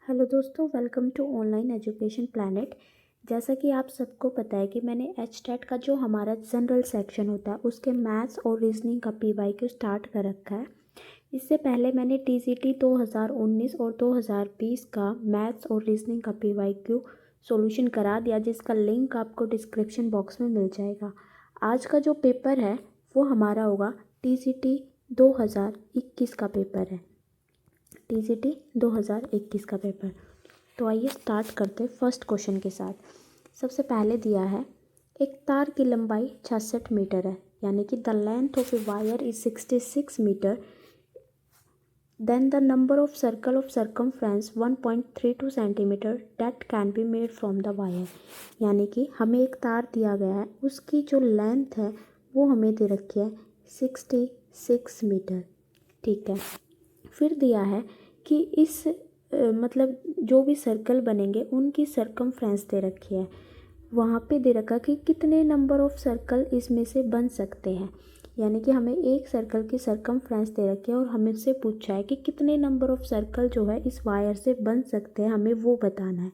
Hello दोस्तों, welcome to online education planet. जैसा कि आप सबको पता है कि मैंने एचटेट का जो हमारा जनरल सेक्शन होता है उसके मैथ्स और रीजनिंग का पीवाईक्यू स्टार्ट कर रखा है। इससे पहले मैंने टीजीटी 2019 और 2020 का मैथ्स और रीजनिंग का पीवाईक्यू सॉल्यूशन करा दिया, जिसका लिंक आपको डिस्क्रिप्शन बॉक्स में मिल जाएगा। आज का जो पेपर है वो हमारा होगा टीजीटी 2021 का पेपर है। टीजीटी 2021 का पेपर। तो आइए स्टार्ट करते हैं फर्स्ट क्वेश्चन के साथ। सबसे पहले दिया है एक तार की लंबाई 66 मीटर है, यानी कि the length of a wire is 66 metre. Then the number of circle of circumference 1.32 centimetre that can be made from the wire. यानी कि हमें एक तार दिया गया है, उसकी जो लेंथ है वो हमें दे रखी है 66 मीटर। ठीक है। फिर दिया है कि इस मतलब जो भी सर्कल बनेंगे उनकी सरकमफ्रेंस दे रखी है। वहाँ पे दे रखा कि कितने नंबर ऑफ सर्कल इसमें से बन सकते हैं। यानी कि हमें एक सर्कल की सरकमफ्रेंस दे रखी है और हमें से पूछा है कि कितने नंबर ऑफ सर्कल जो है इस वायर से बन सकते हैं, हमें वो बताना है।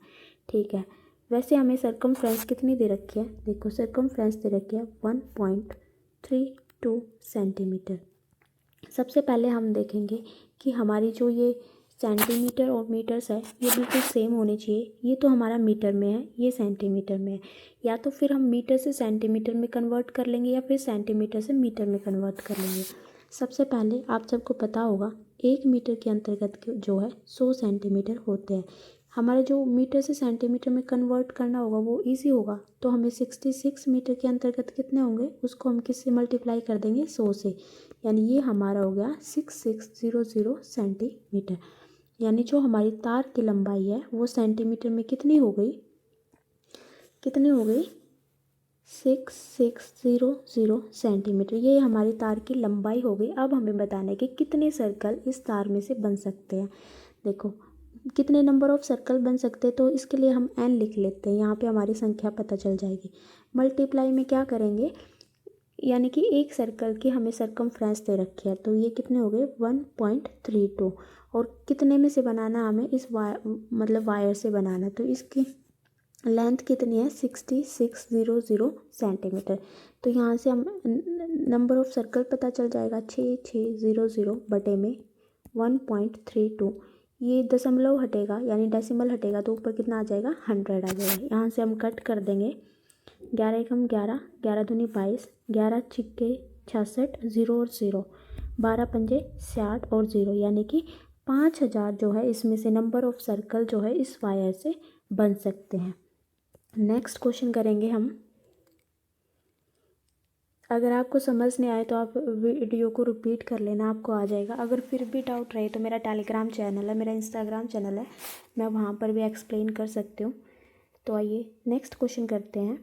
ठीक है। वैसे हमें सरकमफ्रेंस कितनी दे रखी है, देखो सरकमफ्रेंस दे रखी है 1.32 सेंटीमीटर। सबसे पहले हम देखेंगे कि हमारी जो ये सेंटीमीटर और मीटर्स है ये बिल्कुल सेम होने चाहिए। ये तो हमारा मीटर में है, ये सेंटीमीटर में है। या तो फिर हम मीटर से सेंटीमीटर में कन्वर्ट कर लेंगे या फिर सेंटीमीटर से मीटर में कन्वर्ट कर लेंगे। सबसे पहले आप सबको पता होगा 1 मीटर के अंतर्गत जो है 100 सेंटीमीटर होते हैं। हमारे जो मीटर से सेंटीमीटर में कन्वर्ट करना होगा वो इजी होगा, तो हमें 66 मीटर के अंतर्गत कितने होंगे उसको हम किससे मल्टीप्लाई कर देंगे 100 से। यानी ये हमारा हो गया 6600 सेंटीमीटर। यानी जो हमारी तार की लंबाई है वो सेंटीमीटर में कितनी हो गई 6600 सेंटीमीटर। ये हमारी तार की लंबाई हो गई। अब हमें बताना है कि कितने सर्कल इस तार में से बन सकते हैं। देखो कितने नंबर ऑफ सर्कल बन सकते हैं, तो इसके लिए हम n लिख लेते हैं। यहाँ पे हमारी संख्या पता चल जाएगी। मल्टीप्लाई में क्या करेंगे, यानी कि एक सर्कल की हमें सरकमफ्रेंस दे रखी है, तो ये कितने हो गए 1.32। और कितने में से बनाना हमें इस वायर से बनाना, तो इसकी लेंथ कितनी है 6600 सेंटीमीटर। तो यहाँ से हम नंबर ऑफ सर्कल पता चल जाएगा 6600 बटे में 1.32। ये दशमलव हटेगा यानी डेसिमल हटेगा तो ऊपर कितना आ जाएगा 100 आ जाएगा। यहाँ से हम कट कर देंगे 11 एकम 11, 11 दूनी 22, 11 छिक्के 66, 0 और 0, 12 पंजे 60 और 0, यानी कि 5000 जो है इसमें से नंबर ऑफ सर्कल जो है इस वायर से बन सकते हैं। नेक्स्ट क्वेश्चन करेंगे हम। अगर आपको समझ नहीं आए तो आप वीडियो को रिपीट कर लेना, आपको आ जाएगा। अगर फिर भी डाउट रहे तो मेरा टेलीग्राम चैनल है, मेरा इंस्टाग्राम चैनल है, मैं वहाँ पर भी एक्सप्लेन कर सकती हूँ। तो आइए नेक्स्ट क्वेश्चन करते हैं।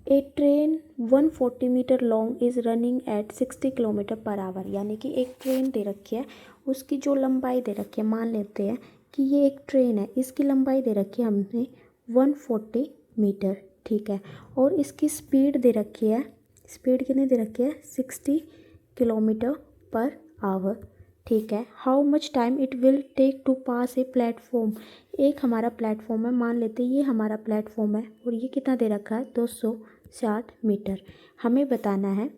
A train 140 metre long is running at 60 kilometre per hour. यानी कि एक ट्रेन दे रखी है, उसकी जो लंबाई दे रखी है, मान लेते हैं कि ये एक ट्रेन है, इसकी लंबाई दे रखी है हमने 140 मीटर। ठीक है। और इसकी स्पीड दे रखी है, स्पीड कितनी दे रखी है 60 किलोमीटर पर आवर। ठीक है। How much time it will take to pass a platform. एक हमारा प्लेटफॉर्म है, मान लेते हैं ये हमारा प्लेटफॉर्म है और ये कितना दे रखा है 260 मीटर। हमें बताना है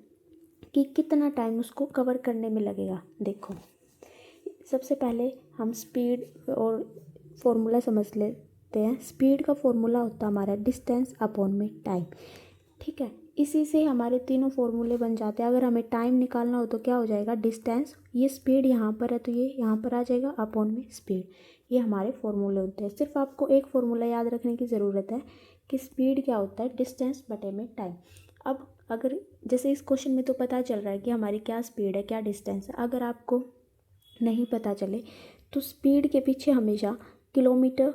कि कितना टाइम उसको कवर करने में लगेगा। देखो सबसे पहले हम स्पीड और फॉर्मूला समझ लेते हैं। स्पीड का फॉर्मूला होता है हमारा डिस्टेंस अपॉन में टाइम। ठीक है। इसी से हमारे तीनों फॉर्मूले बन जाते हैं। अगर हमें टाइम निकालना हो तो क्या हो जाएगा डिस्टेंस, ये स्पीड यहाँ पर है तो ये यहाँ पर आ जाएगा अपॉन में स्पीड। ये हमारे फॉर्मूले होते हैं। सिर्फ आपको एक फॉर्मूला याद रखने की ज़रूरत है कि स्पीड क्या होता है डिस्टेंस बटे में टाइम। अब अगर जैसे इस क्वेश्चन में तो पता चल रहा है कि हमारी क्या स्पीड है क्या डिस्टेंस है। अगर आपको नहीं पता चले तो स्पीड के पीछे हमेशा किलोमीटर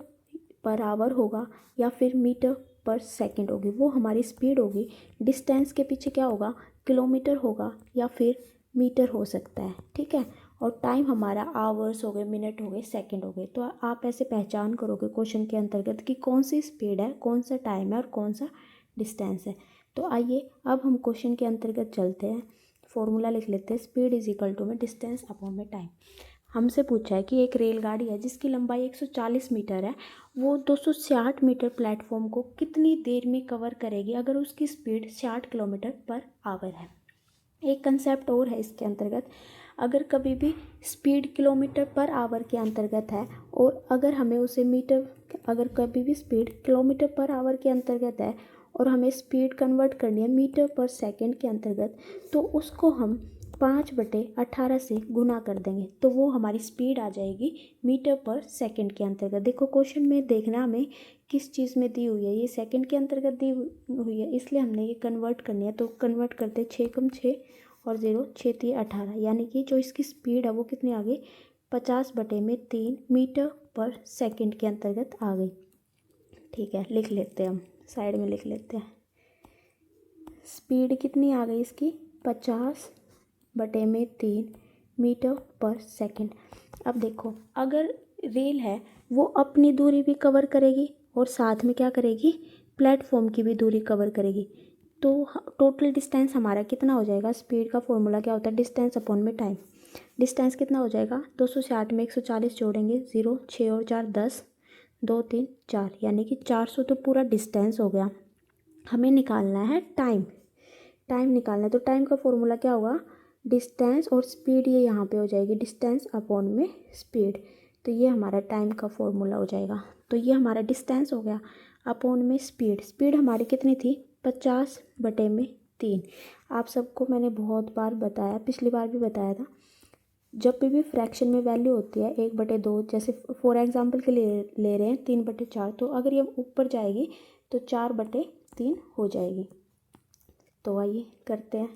पर आवर होगा या फिर मीटर पर सेकंड होगी, वो हमारी स्पीड होगी। डिस्टेंस के पीछे क्या होगा किलोमीटर होगा या फिर मीटर हो सकता है। ठीक है। और टाइम हमारा आवर्स हो गए, मिनट हो गए, सेकंड हो गए। तो आप ऐसे पहचान करोगे क्वेश्चन के अंतर्गत कि कौन सी स्पीड है, कौन सा टाइम है और कौन सा डिस्टेंस है। तो आइए अब हम क्वेश्चन के अंतर्गत चलते हैं। फॉर्मूला लिख लेते हैं। स्पीड इज इक्वल टू में डिस्टेंस अपॉन में टाइम। हमसे पूछा है कि एक रेलगाड़ी है जिसकी लंबाई 140 मीटर है, वो 260 मीटर प्लेटफॉर्म को कितनी देर में कवर करेगी अगर उसकी स्पीड 60 किलोमीटर पर आवर है। एक कंसेप्ट और है इसके अंतर्गत, अगर कभी भी स्पीड किलोमीटर पर आवर के अंतर्गत है और अगर हमें उसे अगर कभी भी स्पीड किलोमीटर पर आवर के अंतर्गत है और हमें स्पीड कन्वर्ट करनी है मीटर पर सेकंड के अंतर्गत, तो उसको हम 5/18 से गुना कर देंगे तो वो हमारी स्पीड आ जाएगी मीटर पर सेकंड के अंतर्गत। देखो क्वेश्चन में देखना हमें किस चीज़ में दी हुई है, ये सेकंड के अंतर्गत दी हुई है इसलिए हमने ये कन्वर्ट करनी है। तो कन्वर्ट करते 6 और 0 6 18, यानी कि जो इसकी स्पीड है वो कितनी आ गई 50/3 मीटर पर सेकंड के अंतर्गत आ गई। ठीक है, लिख लेते हैं, हम साइड में लिख लेते हैं। स्पीड कितनी आ गई इसकी 50/3 मीटर पर सेकंड। अब देखो अगर रेल है वो अपनी दूरी भी कवर करेगी और साथ में क्या करेगी, प्लेटफॉर्म की भी दूरी कवर करेगी, तो टोटल डिस्टेंस हमारा कितना हो जाएगा। स्पीड का फॉर्मूला क्या होता है, डिस्टेंस अपॉन में टाइम। डिस्टेंस कितना हो जाएगा 260 में 140 जोड़ेंगे 0 6 और 4 10 2 3 4, यानी कि 400 तो पूरा डिस्टेंस हो गया। हमें निकालना है टाइम निकालना है, तो टाइम का फॉर्मूला क्या होगा, डिस्टेंस और स्पीड, ये यहाँ पे हो जाएगी डिस्टेंस अपॉन में स्पीड, तो ये हमारा टाइम का फॉर्मूला हो जाएगा। तो ये हमारा डिस्टेंस हो गया अपॉन में स्पीड हमारी कितनी थी 50/3। आप सबको मैंने बहुत बार बताया, पिछली बार भी बताया था, जब भी फ्रैक्शन में वैल्यू होती है 1/2, जैसे फॉर एग्जांपल के लिए ले रहे हैं 3/4, तो अगर ये ऊपर जाएगी तो 4/3 हो जाएगी। तो आइए करते हैं।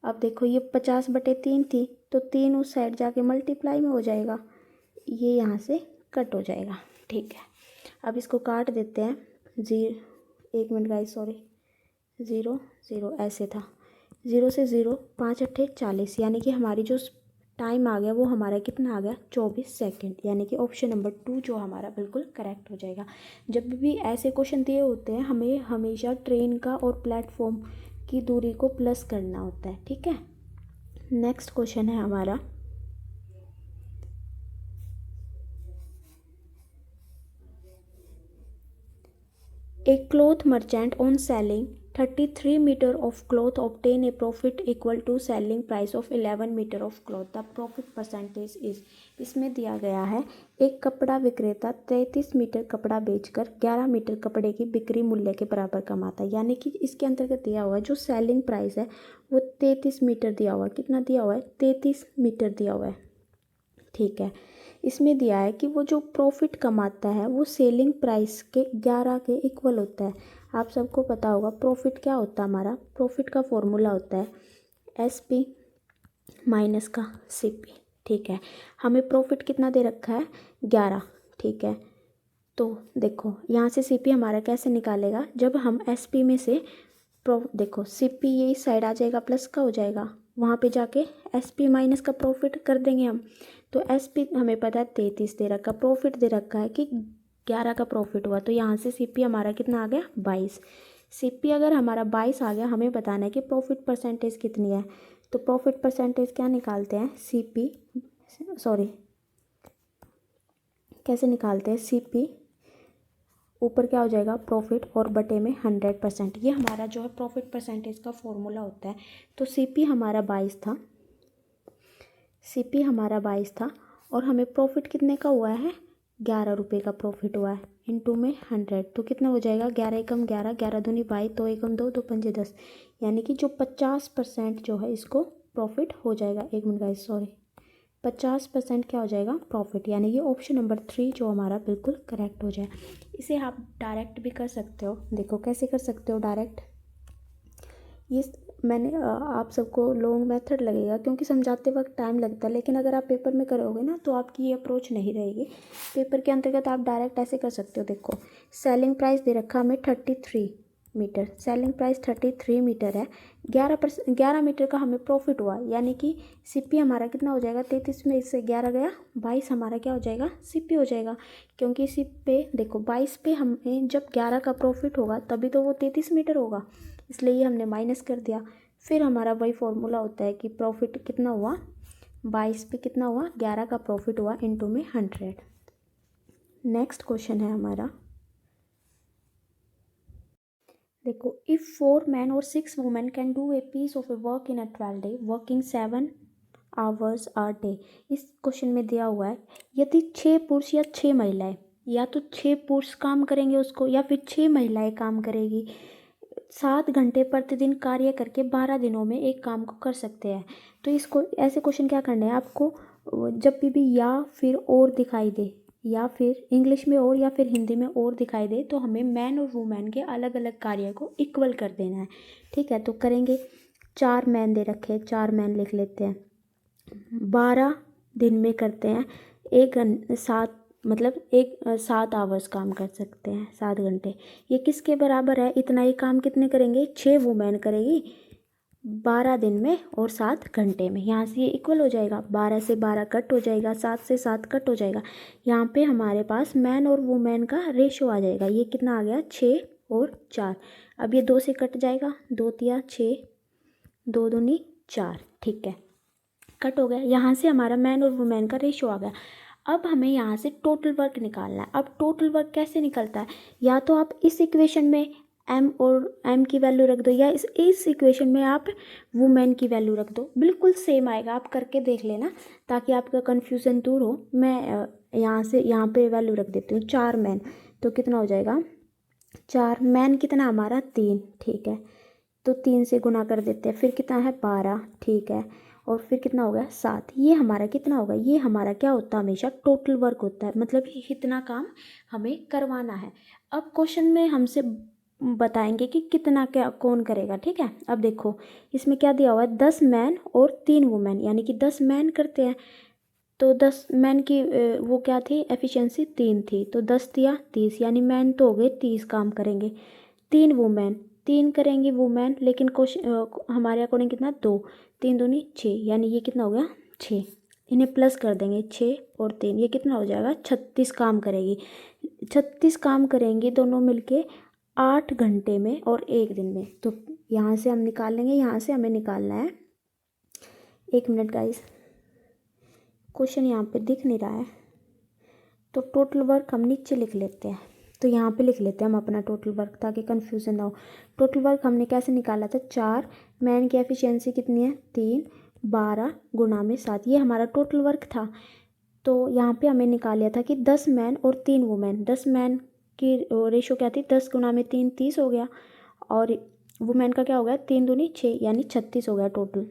अब देखो ये 50/3 थी तो 3 उस साइड जाके मल्टीप्लाई में हो जाएगा, ये यहाँ से कट हो जाएगा। ठीक है, अब इसको काट देते हैं। 1 मिनट गाइस, सॉरी, 0 0 ऐसे था, 0 से 0 5 8 40, यानी कि हमारी जो टाइम आ गया वो हमारा कितना आ गया 24 सेकंड, यानी कि ऑप्शन नंबर 2 जो हमारा बिल्कुल करेक्ट हो जाएगा। जब भी ऐसे क्वेश्चन दिए होते हैं हमें हमेशा ट्रेन का और प्लेटफॉर्म की दूरी को प्लस करना होता है। ठीक है, नेक्स्ट क्वेश्चन है हमारा, A cloth merchant on selling 33 meter of cloth obtain a profit equal to selling price of 11 meter of cloth. The profit percentage is, इसमें दिया गया है एक कपड़ा विक्रेता 33 मीटर कपड़ा बेचकर 11 मीटर कपड़े की बिक्री मूल्य के बराबर कमाता है, यानी कि इसके अंतर्गत दिया हुआ है जो सेलिंग प्राइस है वो 33 मीटर दिया हुआ है। कितना दिया हुआ है 33 मीटर दिया हुआ है। ठीक है, इसमें दिया है कि वो जो प्रॉफिट कमाता है वो सेलिंग प्राइस के 11 के इक्वल होता है। आप सबको पता होगा प्रॉफिट क्या होता है, हमारा प्रॉफिट का फॉर्मूला होता है SP माइनस का CP। ठीक है, हमें प्रॉफिट कितना दे रखा है 11। ठीक है, तो देखो यहाँ से CP हमारा कैसे निकालेगा, जब हम SP में से देखो CP ये इस साइड आ जाएगा, प्लस का हो जाएगा, वहाँ पे जाके SP माइनस का प्रॉफिट कर देंगे हम। तो SP हमें पता है 33 दे रखा, प्रॉफिट दे रखा है कि 11 का प्रॉफिट हुआ, तो यहाँ से CP हमारा कितना आ गया 22। CP अगर हमारा 22 आ गया, हमें बताना है कि प्रॉफिट परसेंटेज कितनी है। तो प्रॉफिट परसेंटेज क्या निकालते हैं CP, सॉरी कैसे निकालते हैं, CP ऊपर क्या हो जाएगा प्रॉफिट और बटे में 100%, ये हमारा जो है प्रॉफिट परसेंटेज का फॉर्मूला होता है। तो CP हमारा 22 था, CP हमारा 22 था और हमें प्रॉफिट कितने का हुआ है 11 रुपये का प्रॉफिट हुआ है, इनटू में 100, तो कितना हो जाएगा 11 एकम 11, 11 दूनी 22, 2 एकम 2, 2 पंजे 10, यानी कि जो 50% जो है इसको प्रॉफिट हो जाएगा। 1 मिनट गाइस, सॉरी, 50% क्या हो जाएगा प्रॉफिट, यानी कि ऑप्शन नंबर 3 जो हमारा बिल्कुल करेक्ट हो जाए। इसे आप डायरेक्ट भी कर सकते हो, देखो कैसे कर सकते हो डायरेक्ट। ये मैंने आप सबको लॉन्ग मेथड लगेगा क्योंकि समझाते वक्त टाइम लगता है, लेकिन अगर आप पेपर में करोगे ना तो आपकी ये अप्रोच नहीं रहेगी। पेपर के अंतर्गत आप डायरेक्ट ऐसे कर सकते हो। देखो सेलिंग प्राइस दे रखा हमें 33 मीटर, सेलिंग प्राइस 33 मीटर है, 11 मीटर का हमें प्रॉफिट हुआ, यानी कि CP हमारा कितना हो जाएगा 33 में इससे 11 गया 22, हमारा क्या हो जाएगा CP हो जाएगा। क्योंकि इसी पे देखो 22 पे हमें जब 11 का प्रॉफिट होगा तभी तो वो 33 मीटर होगा, इसलिए ये हमने माइनस कर दिया। फिर हमारा वही फॉर्मूला होता है कि प्रॉफिट कितना हुआ 22 पे कितना हुआ, 11 का प्रॉफिट हुआ, इनटू में 100। नेक्स्ट क्वेश्चन है हमारा, देखो, इफ़ 4 मैन और 6 women can do a piece of a work in a 12 day working 7 hours a day. इस क्वेश्चन में दिया हुआ है, यदि 6 पुरुष या 6 महिलाएं, या तो 6 पुरुष काम करेंगे उसको, या फिर 6 महिलाएं काम करेगी, 7 घंटे प्रतिदिन कार्य करके 12 दिनों में एक काम को कर सकते हैं। तो इसको ऐसे क्वेश्चन क्या करना है आपको, जब भी या फिर और दिखाई दे, या फिर इंग्लिश में और या फिर हिंदी में और दिखाई दे, तो हमें मैन और वुमेन के अलग अलग कार्य को इक्वल कर देना है। ठीक है, तो करेंगे। 4 मैन दे रखे, 4 मैन लिख लेते हैं, 12 दिन में करते हैं, 7 आवर्स काम कर सकते हैं, 7 घंटे। ये किसके बराबर है, इतना ही काम कितने करेंगे, 6 वुमेन करेगी 12 दिन में और 7 घंटे में। यहाँ से ये इक्वल हो जाएगा, 12 से 12 कट हो जाएगा, 7 से 7 कट हो जाएगा। यहाँ पे हमारे पास मैन और वुमेन का रेशो आ जाएगा, ये कितना आ गया, 6 और 4। अब ये 2 से कट जाएगा, 2 तिया 6, 2 दूनी 4, ठीक है, कट हो गया। यहाँ से हमारा मैन और वुमेन का रेशो आ गया। अब हमें यहाँ से टोटल वर्क निकालना है। अब टोटल वर्क कैसे निकलता है, या तो आप इस इक्वेशन में एम की वैल्यू रख दो, या इस इक्वेशन में आप वुमेन की वैल्यू रख दो, बिल्कुल सेम आएगा। आप करके देख लेना ताकि आपका कन्फ्यूज़न दूर हो। मैं यहाँ पे वैल्यू रख देती हूँ, 4 मैन, तो कितना हो जाएगा, 4 मैन कितना हमारा 3, ठीक है, तो 3 से गुना कर देते हैं, फिर कितना है 12, ठीक है, और फिर कितना हो गया 7। ये हमारा कितना होगा, ये हमारा क्या होता है, हमेशा टोटल वर्क होता है, मतलब कितना काम हमें करवाना है। अब क्वेश्चन में हमसे बताएंगे कि कितना क्या कौन करेगा। ठीक है, अब देखो इसमें क्या दिया हुआ है, 10 मैन और 3 वुमेन, यानी कि 10 मैन करते हैं, तो 10 मैन की वो क्या थी, एफिशिएंसी 3 थी, तो 10 दिया 30, यानी मैन तो हो गए 30 काम करेंगे। 3 वुमेन, 3 करेंगी वुमेन, लेकिन क्वेश्चन हमारे अकॉर्डिंग कितना, 2, 3 दूनी 6, यानी ये कितना हो गया 6। इन्हें प्लस कर देंगे, 6 और 3, ये कितना हो जाएगा, 36 काम करेगी। 36 काम करेंगी दोनों मिलके 8 घंटे में और 1 दिन में। तो यहाँ से हम निकाल लेंगे, यहाँ से हमें निकालना है, 1 मिनट गाइस, क्वेश्चन यहाँ पे दिख नहीं रहा है, तो टोटल वर्क हम नीचे लिख लेते हैं। तो यहाँ पे लिख लेते हैं हम अपना टोटल वर्क, ताकि कन्फ्यूज़न ना हो। टोटल वर्क हमने कैसे निकाला था, 4 मैन की एफिशिएंसी कितनी है 3, 12 गुना में 7, ये हमारा टोटल वर्क था। तो यहाँ पे हमें निकाल लिया था कि 10 मैन और 3 वुमेन, 10 मैन की रेशो क्या थी, 10 गुना में 3 30 हो गया, और वुमेन का क्या हो गया, 3 दूनी 6, यानी 36 हो गया टोटल।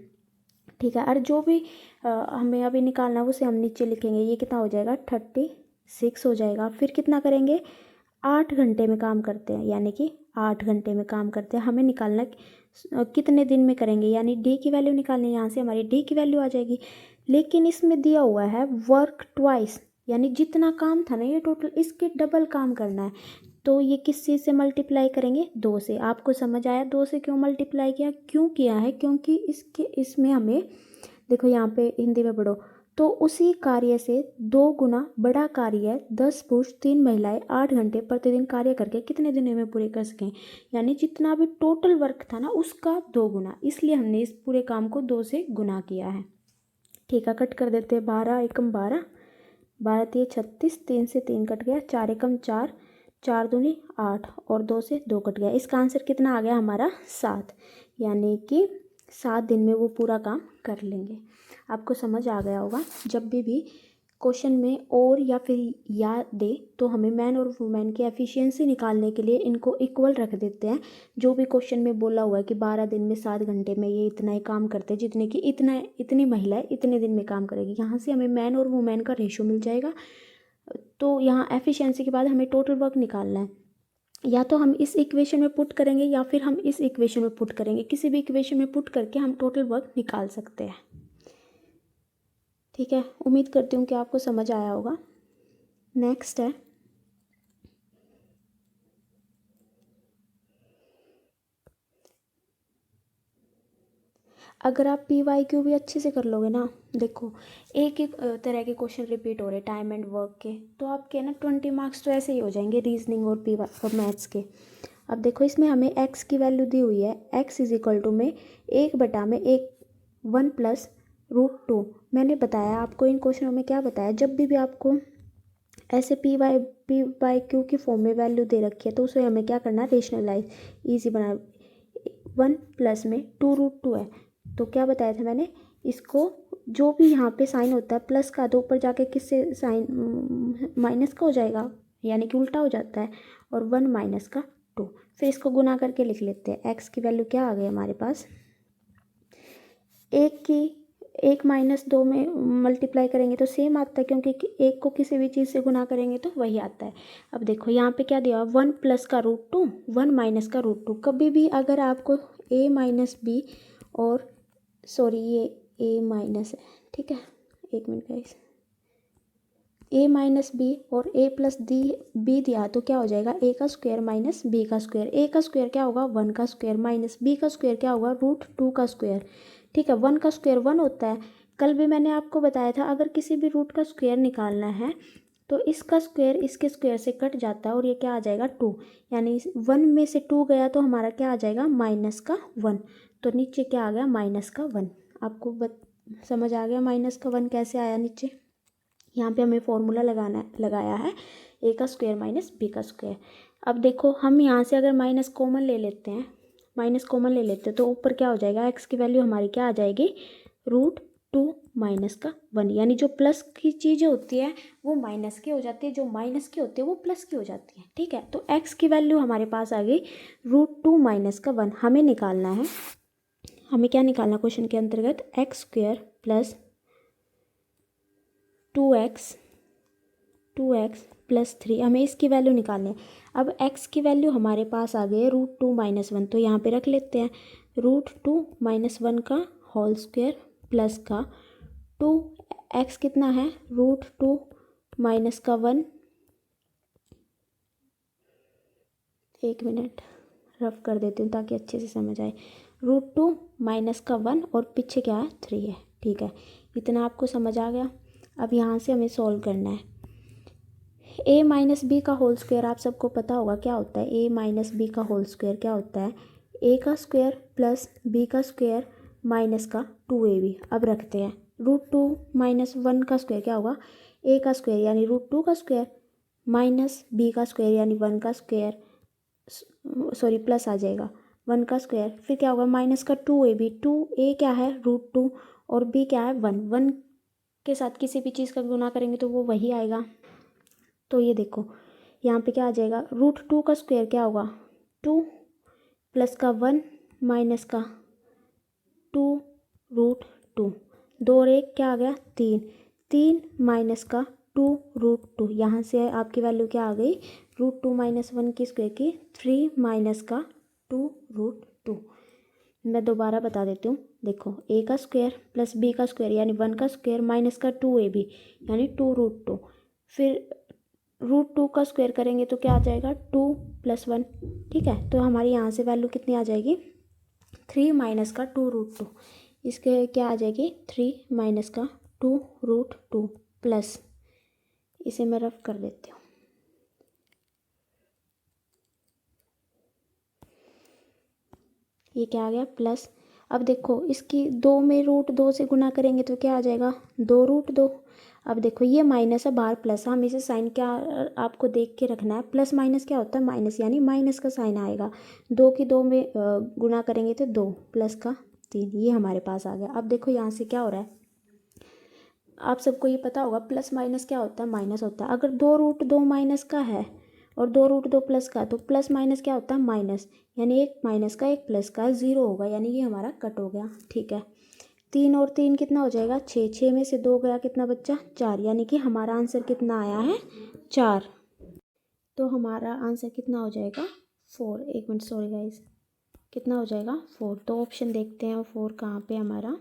ठीक है, और जो भी हमें अभी निकालना है उसे हम नीचे लिखेंगे, ये कितना हो जाएगा 36 हो जाएगा। फिर कितना करेंगे, 8 घंटे में काम करते हैं, यानी कि 8 घंटे में काम करते हैं। हमें निकालना कितने दिन में करेंगे, यानी डी की वैल्यू निकालनी है, यहाँ से हमारी डी की वैल्यू आ जाएगी। लेकिन इसमें दिया हुआ है वर्क ट्वाइस, यानी जितना काम था ना ये टोटल, इसके डबल काम करना है। तो ये किस चीज़ से मल्टीप्लाई करेंगे, 2 से। आपको समझ आया 2 से क्यों मल्टीप्लाई किया, क्यों किया है, क्योंकि इसमें हमें देखो, यहाँ पे हिंदी में पढ़ो, तो उसी कार्य से 2 गुना बड़ा कार्य 10 पुरुष 3 महिलाएं 8 घंटे प्रतिदिन कार्य करके कितने दिनों में पूरे कर सकें, यानी जितना भी टोटल वर्क था ना उसका 2 गुना, इसलिए हमने इस पूरे काम को 2 से गुना किया है। ठीक है, कट कर देते हैं, 12 एकम 12, 12 तिये 36, 3 से 3 कट गया, 4 एकम 4, 4 दूनी 8, और 2 से 2 कट गया। इसका आंसर कितना आ गया हमारा 7, यानी कि 7 दिन में वो पूरा काम कर लेंगे। आपको समझ आ गया होगा। जब भी क्वेश्चन में और या फिर या दे, तो हमें मैन और वुमेन की एफिशिएंसी निकालने के लिए इनको इक्वल रख देते हैं। जो भी क्वेश्चन में बोला हुआ है कि 12 दिन में 7 घंटे में ये इतना ही काम करते हैं, जितने कि इतनी महिलाएं इतने दिन में काम करेगी, यहाँ से हमें मैन और वुमेन का रेशो मिल जाएगा। तो यहाँ एफिशिएंसी के बाद हमें टोटल वर्क निकालना है, या तो हम इस इक्वेशन में पुट करेंगे या फिर हम इस इक्वेशन में पुट करेंगे, किसी भी इक्वेशन में पुट करके हम टोटल वर्क निकाल सकते हैं। ठीक है, उम्मीद करती हूँ कि आपको समझ आया होगा। नेक्स्ट है, अगर आप PYQ भी अच्छे से कर लोगे ना, देखो एक एक तरह के क्वेश्चन रिपीट हो रहे टाइम एंड वर्क के, तो आपके ना 20 मार्क्स तो ऐसे ही हो जाएंगे रीजनिंग और मैथ्स के। अब देखो इसमें हमें x की वैल्यू दी हुई है, x इज इक्वल टू में 1/1 1 + √2। मैंने बताया आपको इन क्वेश्चनों में क्या बताया, जब भी आपको ऐसे पी बाई क्यू की फॉर्म में वैल्यू दे रखी है तो उसे हमें क्या करना है, रेशनलाइज, ईजी बना। 1 प्लस में 2√2 है, तो क्या बताया था मैंने, इसको जो भी यहाँ पे साइन होता है प्लस का तो ऊपर जाके किससे साइन माइनस का हो जाएगा, यानी कि उल्टा हो जाता है, और 1 माइनस का 2। फिर इसको गुना करके लिख लेते हैं। एक्स की वैल्यू क्या आ गई हमारे पास, एक माइनस 2 में मल्टीप्लाई करेंगे तो सेम आता है, क्योंकि एक को किसी भी चीज़ से गुना करेंगे तो वही आता है। अब देखो यहाँ पे क्या दिया, 1 प्लस का √2, 1 माइनस का √2। कभी भी अगर आपको a माइनस बी और सॉरी ये a माइनस है, ठीक है, एक minute guys, a minus B और a प्लस बी दिया तो क्या हो जाएगा, a का स्क्वायर माइनस b का स्क्वायर। a का स्क्वायर क्या होगा, 1 का स्क्वायर, माइनस b का स्क्वायर क्या होगा, √2 का स्क्वायर। ठीक है, 1 का स्क्वायर 1 होता है। कल भी मैंने आपको बताया था अगर किसी भी रूट का स्क्वायर निकालना है तो इसका स्क्वायर इसके स्क्वायर से कट जाता है और ये क्या आ जाएगा, 2, यानी 1 में से 2 गया तो हमारा क्या आ जाएगा, माइनस का 1। तो नीचे क्या आ गया, माइनस का 1। आपको समझ आ गया माइनस का 1 कैसे आया नीचे। यहाँ पे हमें फॉर्मूला लगाया है a का स्क्वायर माइनस b का स्क्वायर। अब देखो हम यहाँ से अगर माइनस कॉमन ले लेते हैं तो ऊपर क्या हो जाएगा, x की वैल्यू हमारी क्या आ जाएगी, √2 माइनस का 1। यानी जो प्लस की चीज़ें होती है वो माइनस की हो जाती है, जो माइनस की होती है वो प्लस की हो जाती है। ठीक है, तो x की वैल्यू हमारे पास आ गई √2 माइनस का 1। हमें निकालना है, हमें क्या निकालना क्वेश्चन के अंतर्गत, x square plus 2x plus 3, हमें इसकी वैल्यू निकालनी है। अब x की वैल्यू हमारे पास आ गई है √2 माइनस 1, तो यहाँ पे रख लेते हैं √2 माइनस 1 का होल स्क्वायर प्लस का 2x कितना है, √2 माइनस का 1, एक मिनट रफ कर देती हूँ ताकि अच्छे से समझ आए। √2 माइनस का 1 और पीछे क्या है, 3 है। ठीक है, इतना आपको समझ आ गया। अब यहाँ से हमें सॉल्व करना है। a माइनस बी का होल स्क्वायर आप सबको पता होगा क्या होता है, a माइनस बी का होल स्क्वायर क्या होता है, a का स्क्वायर प्लस b का स्क्वायर माइनस का 2ab। अब रखते हैं √2 माइनस 1 का स्क्वायर क्या होगा, a का स्क्वायर यानी √2 का स्क्वायर माइनस b का स्क्वायर यानी 1 का स्क्वायर, सॉरी प्लस आ जाएगा 1 का स्क्वायर, फिर क्या होगा माइनस का 2ab। 2a क्या है, √2 और b क्या है, 1। 1 के साथ किसी भी चीज़ का गुना करेंगे तो वो वही आएगा। तो ये देखो यहाँ पे क्या आ जाएगा, √2 का स्क्वायर क्या होगा, 2 प्लस का 1 माइनस का 2√2, 2 और 1 क्या आ गया, 3, 3 माइनस का 2√2। यहाँ से आपकी वैल्यू क्या आ गई, √2 माइनस 1 की स्क्वायर की 3 माइनस का 2√2। मैं दोबारा बता देती हूँ, देखो a का स्क्वायर प्लस b का स्क्वायर यानी 1 का स्क्वायर माइनस का 2ab यानी 2√2, फिर √2 का स्क्वायर करेंगे तो क्या आ जाएगा, 2 प्लस 1। ठीक है, तो हमारी यहाँ से वैल्यू कितनी आ जाएगी, 3 माइनस का 2√2। इसके क्या आ जाएगी, 3 माइनस का 2√2 प्लस, इसे मैं रफ कर देती हूँ, ये क्या आ गया प्लस। अब देखो इसकी 2 में √2 से गुना करेंगे तो क्या आ जाएगा, 2√2। अब देखो ये माइनस है बाहर प्लस, हम इसे साइन क्या आपको देख के रखना है, प्लस माइनस क्या होता है, माइनस, यानी माइनस का साइन आएगा। 2 की 2 में गुना करेंगे तो 2 प्लस का 3, ये हमारे पास आ गया। अब देखो यहाँ से क्या हो रहा है, आप सबको ये पता होगा प्लस माइनस क्या होता है, माइनस होता है। अगर 2√2 माइनस का है और 2√2 प्लस का, तो प्लस माइनस क्या होता है, माइनस, यानी एक माइनस का एक प्लस का 0 होगा, यानी ये हमारा कट हो गया। ठीक है, 3 और 3 कितना हो जाएगा, 6, 6 में से 2 गया कितना बच्चा, 4, यानी कि हमारा आंसर कितना आया है, 4। तो हमारा आंसर कितना हो जाएगा, 4। एक मिनट सॉरी गाइस, कितना हो जाएगा, 4। तो ऑप्शन देखते हैं, 4 कहाँ पे हमारा,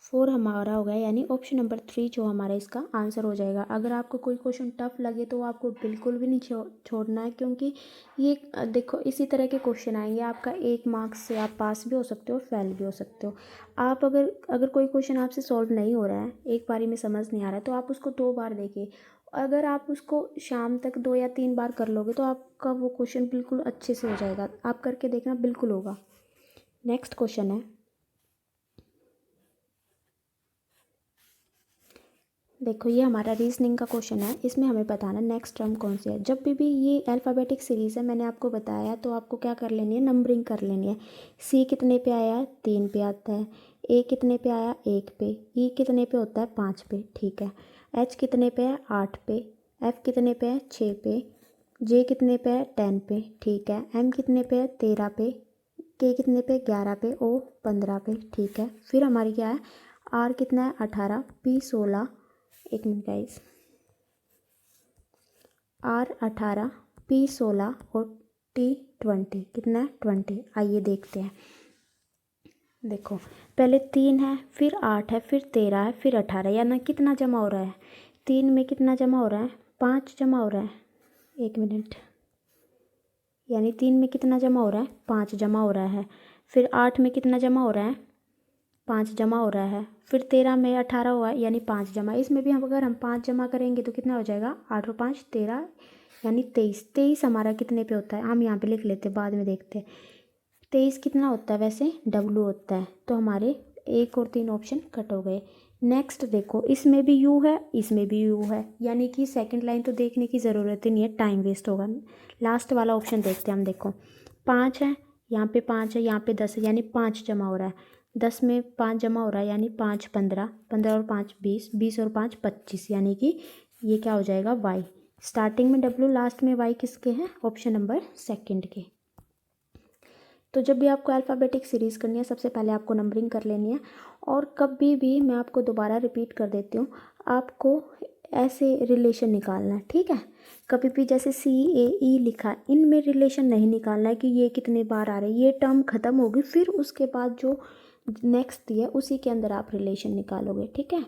4 हमारा हो गया, यानी ऑप्शन नंबर 3 जो हमारा इसका आंसर हो जाएगा। अगर आपको कोई क्वेश्चन टफ लगे तो आपको बिल्कुल भी नहीं छोड़ना है, क्योंकि ये देखो इसी तरह के क्वेश्चन आएंगे, आपका 1 मार्क्स से आप पास भी हो सकते हो, फेल भी हो सकते हो। आप अगर कोई क्वेश्चन आपसे सॉल्व नहीं हो रहा है, एक बारी में समझ नहीं आ रहा है, तो आप उसको 2 बार देखिए। अगर आप उसको शाम तक 2 या 3 बार कर लोगे तो आपका वो क्वेश्चन बिल्कुल अच्छे से हो जाएगा। आप करके देखना, बिल्कुल होगा। नेक्स्ट क्वेश्चन है, देखो ये हमारा रीजनिंग का क्वेश्चन है, इसमें हमें बताना नेक्स्ट टर्म कौन सी है। जब भी ये अल्फ़ाबेटिक सीरीज़ है, मैंने आपको बताया, तो आपको क्या कर लेनी है, नंबरिंग कर लेनी है। सी कितने पे आया है, 3 पे आता है। ए कितने पे आया, 1 पे। ई कितने पे होता है, 5 पे, ठीक है। एच कितने पे है, 8 पे। एफ कितने पे है, 6 पे। जे कितने पे है, 10 पे, ठीक है। एम कितने पे है, 13 पे। के कितने पे, 11 पे। ओ 15 पे, ठीक है। फिर हमारी क्या है, आर कितना है, 18। पी 16, एक मिनट गाइस, आर 18, पी 16 और टी 20, कितना है, 20। आइए देखते हैं। देखो पहले 3 है, फिर 8 है, फिर 13 है, फिर 18, यानी कितना जमा हो रहा है, 3 में कितना जमा हो रहा है, 5 जमा हो रहा है। एक मिनट, यानी 3 में कितना जमा हो रहा है, 5 जमा हो रहा है। फिर 8 में कितना जमा हो रहा है, 5 जमा हो रहा है। फिर 13 में 18 हुआ है, यानी 5 जमा। इसमें भी हम अगर हम 5 जमा करेंगे तो कितना हो जाएगा, 8 और 5 13, यानी 23। 23 हमारा कितने पे होता है, हम यहाँ पे लिख लेते हैं, बाद में देखते हैं। 23 कितना होता है, वैसे डब्लू होता है। तो हमारे 1 और 3 ऑप्शन कट हो गए। नेक्स्ट देखो, इसमें भी यू है, इसमें भी यू है, यानी कि सेकंड लाइन तो देखने की ज़रूरत ही नहीं है, टाइम वेस्ट होगा। लास्ट वाला ऑप्शन देखते हैं हम। देखो 5 है, यहाँ पे 5 है, यहाँ पे 10 है, यानी 5 जमा हो रहा है। 10 में 5 जमा हो रहा है, यानी 5 15, 15 और 5 20, 20 और 5 25, यानी कि ये क्या हो जाएगा, वाई। स्टार्टिंग में डब्लू, लास्ट में वाई, किसके हैं, ऑप्शन नंबर सेकंड के। तो जब भी आपको अल्फ़ाबेटिक सीरीज़ करनी है, सबसे पहले आपको नंबरिंग कर लेनी है। और कभी भी, मैं आपको दोबारा रिपीट कर देती हूँ, आपको ऐसे रिलेशन निकालना है, ठीक है। कभी भी जैसे सी ए ई लिखा है, इनमें रिलेशन नहीं निकालना है कि ये कितने बार आ रहे हैं। ये टर्म ख़त्म होगी, फिर उसके बाद जो नेक्स्ट दी है उसी के अंदर आप रिलेशन निकालोगे, ठीक है।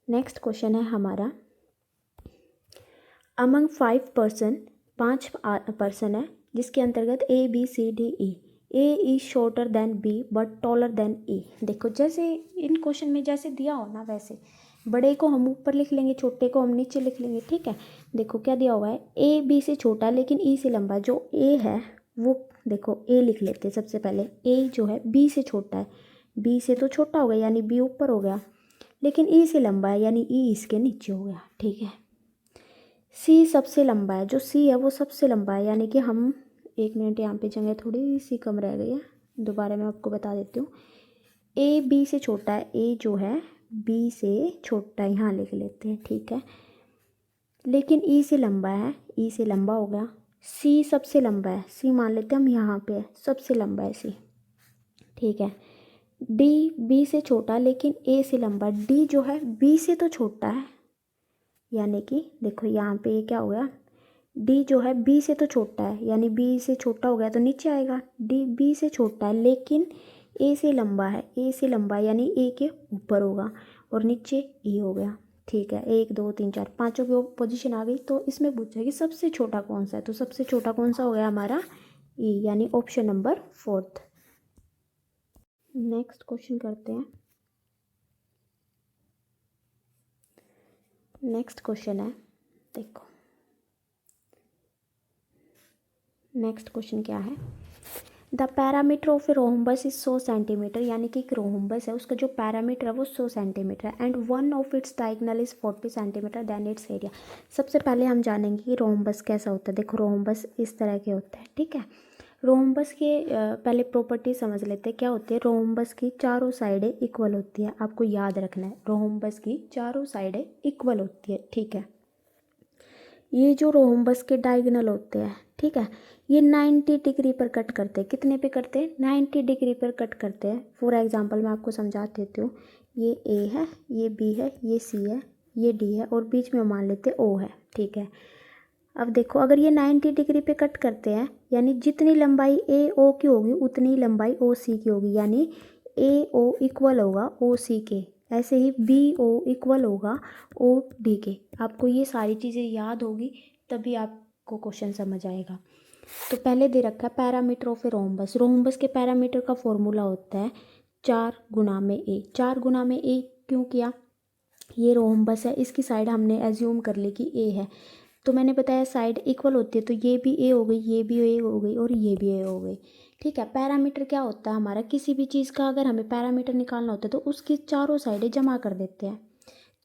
नेक्स्ट क्वेश्चन है हमारा, अमंग 5 पर्सन, 5 पर्सन है, जिसके अंतर्गत A B C D E. A is shorter than B but taller than E. देखो जैसे इन क्वेश्चन में जैसे दिया हो ना, वैसे बड़े को हम ऊपर लिख लेंगे, छोटे को हम नीचे लिख लेंगे, ठीक है। देखो क्या दिया हुआ है, ए बी से छोटा है लेकिन ई से लंबा है। जो ए है वो, देखो ए लिख लेते हैं सबसे पहले। ए जो है बी से छोटा है, बी से तो छोटा हो गया, यानी बी ऊपर हो गया, लेकिन ई से लंबा है, यानी ई इसके नीचे हो गया, ठीक है। सी सबसे लंबा है, जो सी है वो सबसे लंबा है, यानी कि हम, एक मिनट, यहाँ पे जगह थोड़ी सी कम रह गई है, दोबारा मैं आपको बता देती हूँ। ए बी से छोटा है, ए जो है बी से छोटा है, यहाँ लिख लेते हैं, ठीक है। लेकिन ई से लंबा है, ई से लंबा हो गया। सी सबसे लंबा है, सी मान लेते हैं हम, यहाँ पे है, सबसे लंबा है सी, ठीक है। डी बी से छोटा लेकिन ए से लंबा, डी जो है बी से तो छोटा है, यानी कि देखो यहाँ पे ये क्या हो गया, डी जो है बी से तो छोटा है, यानी बी से छोटा हो गया तो नीचे आएगा। डी बी से छोटा है लेकिन ए से लंबा है, ए से लंबा है, यानी ए के ऊपर होगा, और नीचे ई हो गया, ठीक है। 1 2 3 4 पाँचों की पोजीशन आ गई। तो इसमें पूछा कि सबसे छोटा कौन सा है, तो सबसे छोटा कौन सा हो गया हमारा, ई, यानी ऑप्शन नंबर 4। नेक्स्ट क्वेश्चन करते हैं। नेक्स्ट क्वेश्चन है, देखो नेक्स्ट क्वेश्चन क्या है, the parameter of a rhombus is 100 centimetre, यानी कि एक रोम्बस है, उसका जो पैरामीटर है वो 100 सेंटीमीटर है, and one of its diagonal is 40 centimetre, then its area. सबसे पहले हम जानेंगे कि रोम्बस कैसा होता है। देखो रोम्बस इस तरह के होता है, ठीक है। रोम्बस के पहले प्रॉपर्टी समझ लेते हैं क्या होती है। रोम्बस की चारों साइडें इक्वल होती है, आपको याद रखना है, रोम्बस की चारों साइडें इक्वल होती है, ठीक है। ये जो रोम्बस के डायगोनल होते हैं, ठीक है, ये 90 डिग्री पर कट करते हैं। कितने पे करते हैं, 90 डिग्री पर कट करते हैं। फॉर एग्जांपल मैं आपको समझा देती हूँ, ये ए है, ये बी है, ये सी है, ये डी है, और बीच में मान लेते ओ है, ठीक है। अब देखो अगर ये 90 डिग्री पे कट करते हैं, यानी जितनी लंबाई ए ओ की होगी उतनी लंबाई ओ सी की होगी, यानी ए ओ इक्वल होगा ओ सी के। ऐसे ही बी ओ इक्वल होगा ओ डी के। आपको ये सारी चीज़ें याद होगी, तभी आपको क्वेश्चन समझ आएगा। तो पहले दे रखा है parameter of a rhombus. Rhombus के पैरामीटर का फॉर्मूला होता है 4 गुना में ए। 4 गुना में ए क्यों किया, ये रोम्बस है, इसकी साइड हमने एज्यूम कर ली कि ए है, तो मैंने बताया साइड इक्वल होती है, तो ये भी ए हो गई, ये भी ए हो गई, और ये भी ए हो गई, ठीक है। पैरामीटर क्या होता है हमारा, किसी भी चीज़ का अगर हमें पैरामीटर निकालना होता है तो उसकी चारों साइडें जमा कर देते हैं।